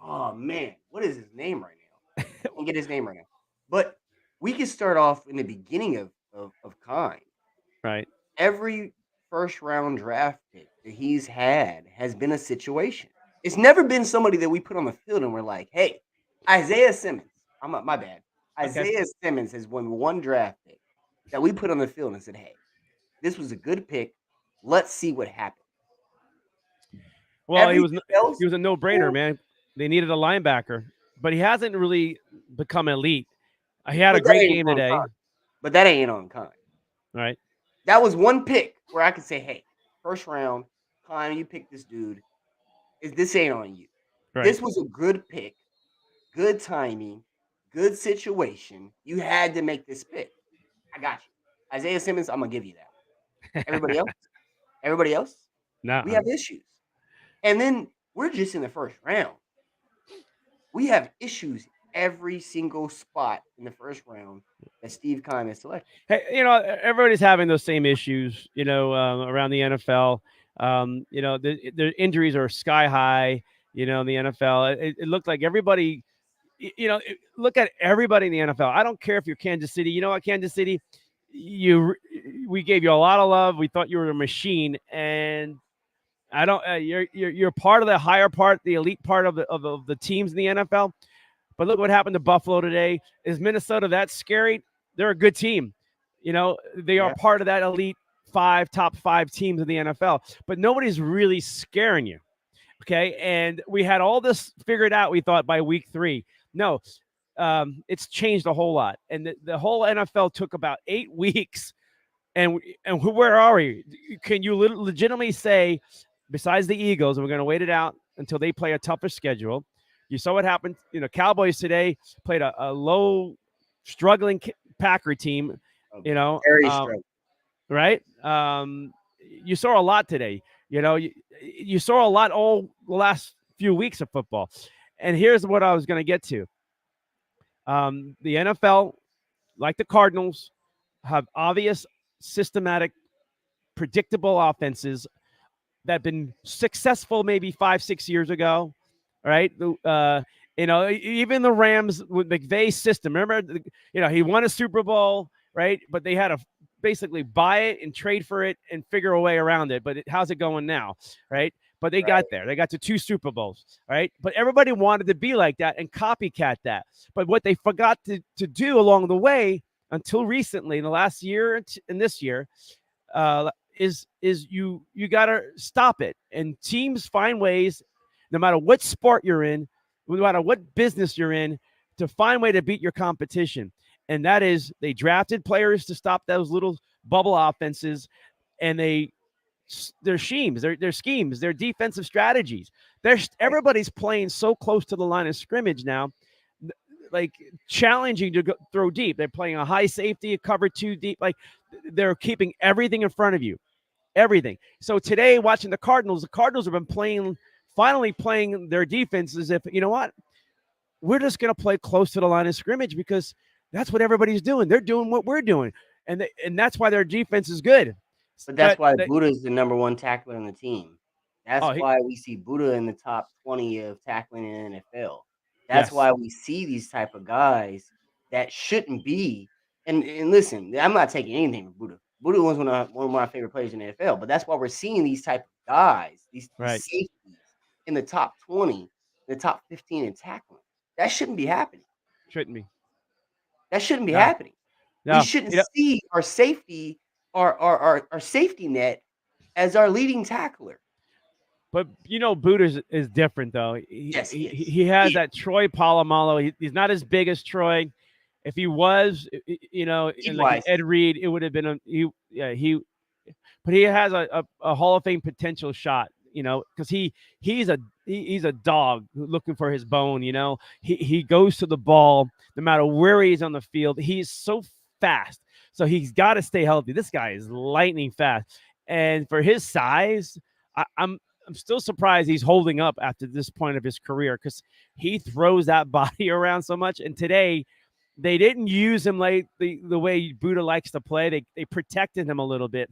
Oh man, what is his name right now? I can't get his name right now. But we can start off in the beginning of Kine. Right. Every first round draft pick that he's had has been a situation. It's never been somebody that we put on the field and we're like, hey, Isaiah Simmons. My bad. Okay. Isaiah Simmons has won one draft pick that we put on the field and said, hey, this was a good pick. Let's see what happens. Well, Everything else, he was a no-brainer, man. They needed a linebacker, but he hasn't really become elite. He had a but that great ain't game on today, Con. But that ain't on Con. right? That was one pick where I could say, hey, first round, Con, you pick this dude. This ain't on you. Right. This was a good pick, good timing, good situation. You had to make this pick. I got you. Isaiah Simmons, I'm gonna give you that. Everybody else, we Nah. have issues. And then we're just in the first round. We have issues every single spot in the first round that Steve Keim has selected. Hey, everybody's having those same issues, around the NFL. The injuries are sky high, in the NFL. It looked like everybody, look at everybody in the NFL. I don't care if you're Kansas City. You know what, Kansas City, we gave you a lot of love. We thought you were a machine, and I don't. You're part of the higher part, the elite part of the teams in the NFL. But look what happened to Buffalo today. Is Minnesota that scary? They're a good team. They are Yeah. part of that elite top five teams in the NFL. But nobody's really scaring you. Okay. And we had all this figured out, we thought, by week 3. No, it's changed a whole lot. And the whole NFL took about 8 weeks. And where are we? Can you legitimately say, besides the Eagles, and we're going to wait it out until they play a tougher schedule? You saw what happened. Cowboys today played a low, struggling Packer team. Very struggling. Right? You saw a lot today. You saw a lot all the last few weeks of football. And here's what I was going to get to. The NFL, like the Cardinals, have obvious, systematic, predictable offenses that have been successful maybe 5-6 years ago, right? Even the Rams with McVay's system. Remember, he won a Super Bowl, right? But they had to basically buy it and trade for it and figure a way around it. But how's it going now, right? But they got there. They got to 2 Super Bowls, right? But everybody wanted to be like that and copycat that. But what they forgot to do along the way until recently, in the last year and this year, is you got to stop it. And teams find ways, no matter what sport you're in, no matter what business you're in, to find a way to beat your competition. And that is, they drafted players to stop those little bubble offenses, and their schemes, their defensive strategies. Everybody's playing so close to the line of scrimmage now, like challenging to throw deep. They're playing a high safety, a cover 2 deep. Like, they're keeping everything in front of you. Everything. So today, watching the Cardinals have been finally playing their defense as if, you know what, we're just going to play close to the line of scrimmage because that's what everybody's doing. They're doing what we're doing, and that's why their defense is good. But that's why Buddha is the number 1 tackler on the team. That's why we see Buddha in the top 20 of tackling in the NFL. That's why we see these type of guys that shouldn't be. And listen, I'm not taking anything from Buddha. Buddha was one of my favorite players in the NFL. But that's why we're seeing these type of guys, these safeties in the top 20, the top 15 in tackling. That shouldn't be happening. That shouldn't be happening. We shouldn't see our safety, our safety net as our leading tackler. But Buddha is different though. He has that Troy Polamalu. He's not as big as Troy. If he was, like Ed Reed, it would have been but he has a Hall of Fame potential shot, because he's a dog looking for his bone. He goes to the ball no matter where he's on the field. He's so fast, so he's got to stay healthy. This guy is lightning fast, and for his size, I'm still surprised he's holding up after this point of his career, because he throws that body around so much. And today, they didn't use him like the way Buddha likes to play. They protected him a little bit.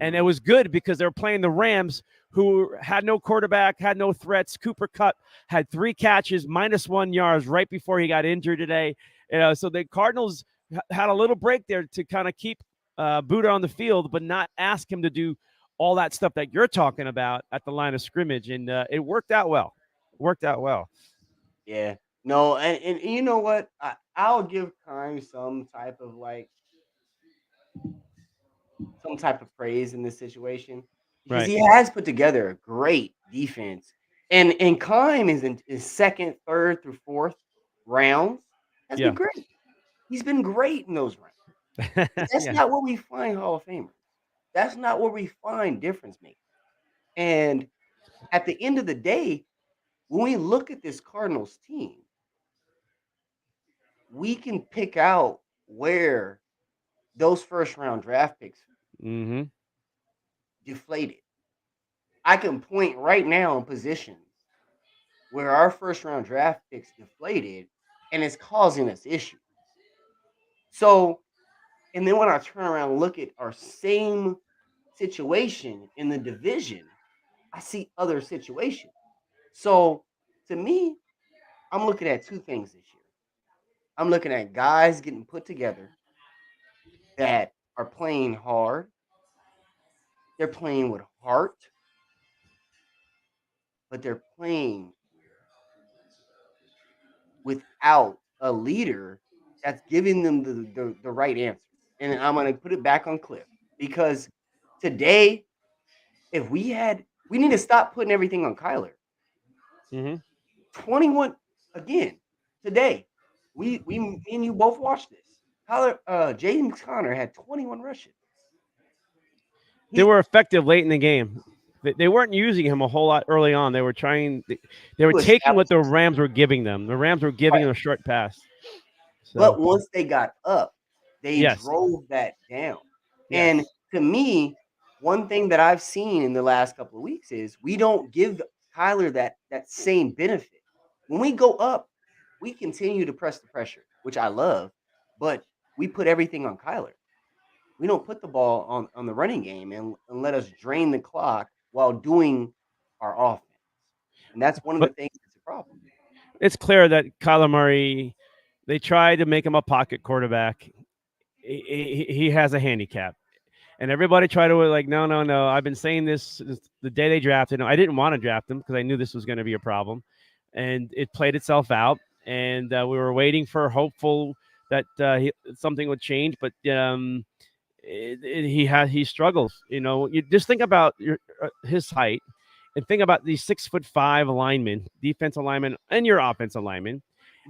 And it was good because they were playing the Rams, who had no quarterback, had no threats. Cooper Kupp had 3 catches, -1 yards right before he got injured today. So the Cardinals had a little break there to kind of keep Buddha on the field, but not ask him to do all that stuff that you're talking about at the line of scrimmage. And it worked out well. worked out well. Yeah. No, and you know what? I'll give Kime some type of praise in this situation because Right. he has put together a great defense. And Kime is in his second, third through fourth rounds has been Yeah. great. He's been great in those rounds. But that's Yeah. not where we find Hall of Famers. That's not where we find difference makers. And at the end of the day, when we look at this Cardinals team, we can pick out where those first round draft picks Mm-hmm. deflated. I can point right now in positions where our first round draft picks deflated and it's causing us issues. So, and then when I turn around and look at our same situation in the division, I see other situations. So, to me, I'm looking at two things this year. I'm looking at guys getting put together that are playing hard, they're playing with heart, but they're playing without a leader that's giving them the right answer. And I'm going to put it back on Cliff because today, if we need to stop putting everything on Kyler. Mm-hmm. 21 again today. Me and you both watched this. Kyler, James Conner had 21 rushes. They He were effective late in the game. They weren't using him a whole lot early on. They were trying. They were to taking what establish the himself. Rams were giving them. The Rams were giving Right. them a short pass. So But once they got up, they yes, drove that down. And yes. to me, one thing that I've seen in the last couple of weeks is we don't give Kyler that same benefit. When we go up, we continue to press the pressure, which I love, but we put everything on Kyler. We don't put the ball on the running game and let us drain the clock while doing our offense. And that's one of the But things that's a problem. it's clear that Kyler Murray. They tried to make him a pocket quarterback. He has a handicap. And everybody tried to like, no, no, no. I've been saying this the day they drafted him. I didn't want to draft him because I knew this was going to be a problem, and it played itself out. And we were waiting for hopeful that something would change, but he struggles. You know, you just think about his height, and think about these 6'5" linemen, defensive linemen, and your offensive linemen.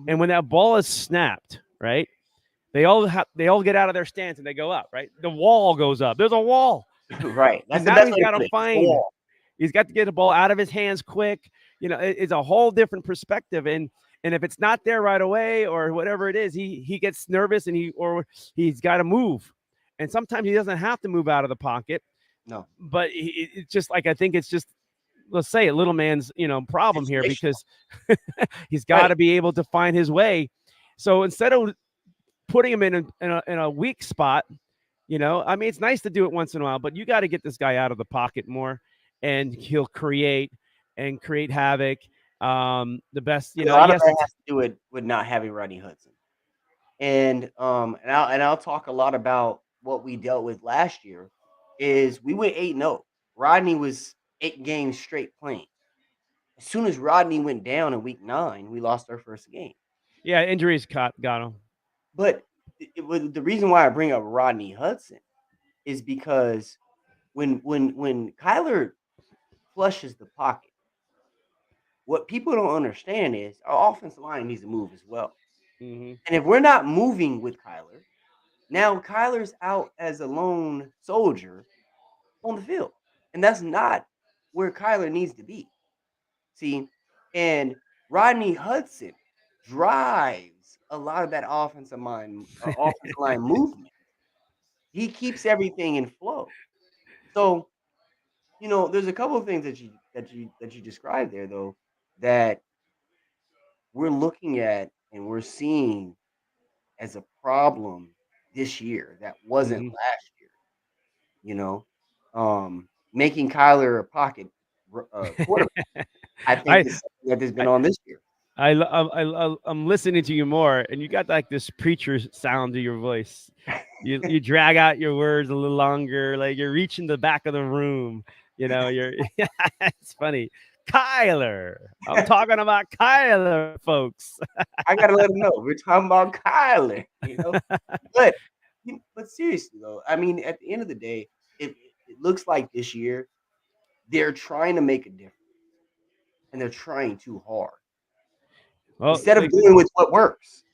And Mhm. when that ball is snapped, right? They all get out of their stance and they go up, right? The wall goes up. There's a wall. Right. And That's the now best he's way to got to put it. It's the find wall. he's got to get the ball out of his hands quick. You know, it's a whole different perspective. And if it's not there right away or whatever it is, he gets nervous and he's got to move. And sometimes he doesn't have to move out of the pocket, No. but it's just like I think it's just let's say a little man's problem here Situational. because he's got Right. to be able to find his way. So instead of putting him in a weak spot, I mean, it's nice to do it once in a while, but you got to get this guy out of the pocket more, and he'll create havoc. The best, A lot of yes, that it's has to do with not having Rodney Hudson. And I'll talk a lot about what we dealt with last year is we went 8-0. Rodney was 8 games straight playing. As soon as Rodney went down in week 9, we lost our first game. yeah, injuries got him. But the reason why I bring up Rodney Hudson is because when Kyler flushes the pocket, what people don't understand is our offensive line needs to move as well. Hmm. And if we're not moving with Kyler, now Kyler's out as a lone soldier on the field. And that's not where Kyler needs to be. See, and Rodney Hudson drives a lot of that offensive line movement. He keeps everything in flow. So, there's a couple of things that you described there though that we're looking at and we're seeing as a problem this year that wasn't Hmm. last year, you know. Making Kyler a pocket quarterback, I think I is something that has been I on this year. I'm listening to you more, and you got like this preacher sound to your voice. You drag out your words a little longer, like you're reaching the back of the room. You're it's funny. Kyler. I'm talking about Kyler, folks. I gotta let him know we're talking about Kyler. But seriously though, I mean, at the end of the day, it looks like this year they're trying to make a difference, and they're trying too hard Well, instead of doing with what works.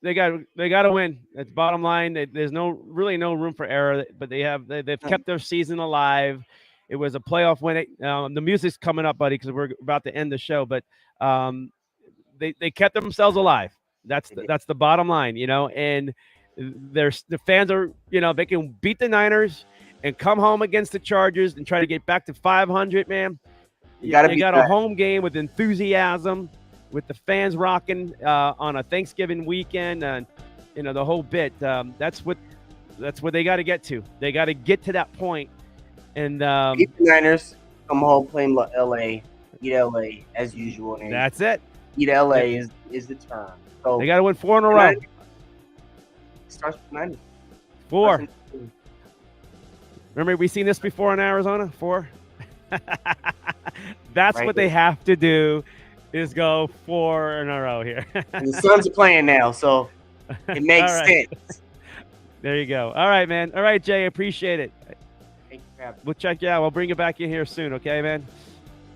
They got to win. That's bottom line. There's really no room for error. But they've kept their season alive. It was a playoff win. The music's coming up, buddy, because we're about to end the show. But they kept themselves alive. That's the bottom line, And the fans are, they can beat the Niners and come home against the Chargers and try to get back to 500. Man, you got a home game with enthusiasm, with the fans rocking on a Thanksgiving weekend, and the whole bit. That's what they got to get to. They got to get to that point. And beat the Niners, come home, play in LA, beat LA as usual. And that's it. Beat LA is the term. So they got to win 4 in a row. Starts with Niners. 4. Remember, we've seen this before in Arizona. 4. That's right. What they have to do. Is go 4 in a row here. And the Suns are playing now, so it makes sense. There you go. All right, man. All right, Jay, appreciate it. Thank you for having me. We'll check you out. We'll bring you back in here soon, okay, man?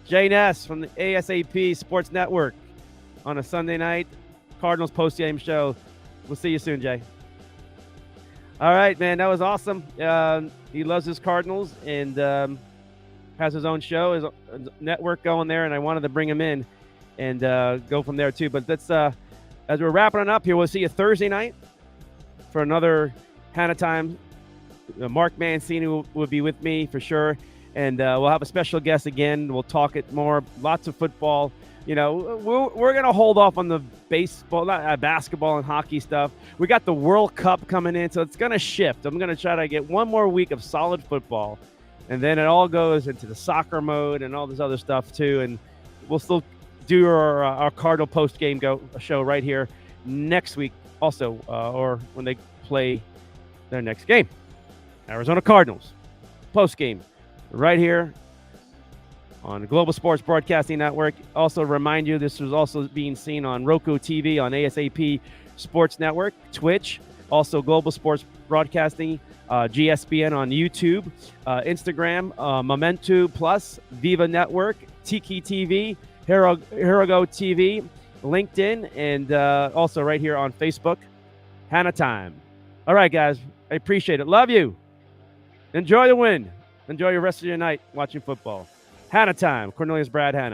Jay Ness from the ASAP Sports Network on a Sunday night Cardinals post-game show. We'll see you soon, Jay. All right, man. That was awesome. He loves his Cardinals and has his own show, his network going there, and I wanted to bring him in and go from there too. But let's as we're wrapping it up here, we'll see you Thursday night for another Hanna Time. Mark Mancini will be with me for sure, and we'll have a special guest again. We'll talk it more, lots of football. We're gonna hold off on the basketball and hockey stuff. We got the World Cup coming in, so it's gonna shift. I'm gonna try to get one more week of solid football, and then it all goes into the soccer mode and all this other stuff too. And we'll still do our Cardinal post-game show right here next week also, or when they play their next game. Arizona Cardinals post-game right here on the Global Sports Broadcasting Network. Also remind you, this was also being seen on Roku TV, on ASAP Sports Network, Twitch, also Global Sports Broadcasting, GSPN on YouTube, Instagram, Momentu Plus, Viva Network, Tiki TV, Hero TV, LinkedIn, and also right here on Facebook, Hanna Time. All right, guys. I appreciate it. Love you. Enjoy the win. Enjoy the rest of your night watching football. Hanna Time. Cornelius Brad Hanna.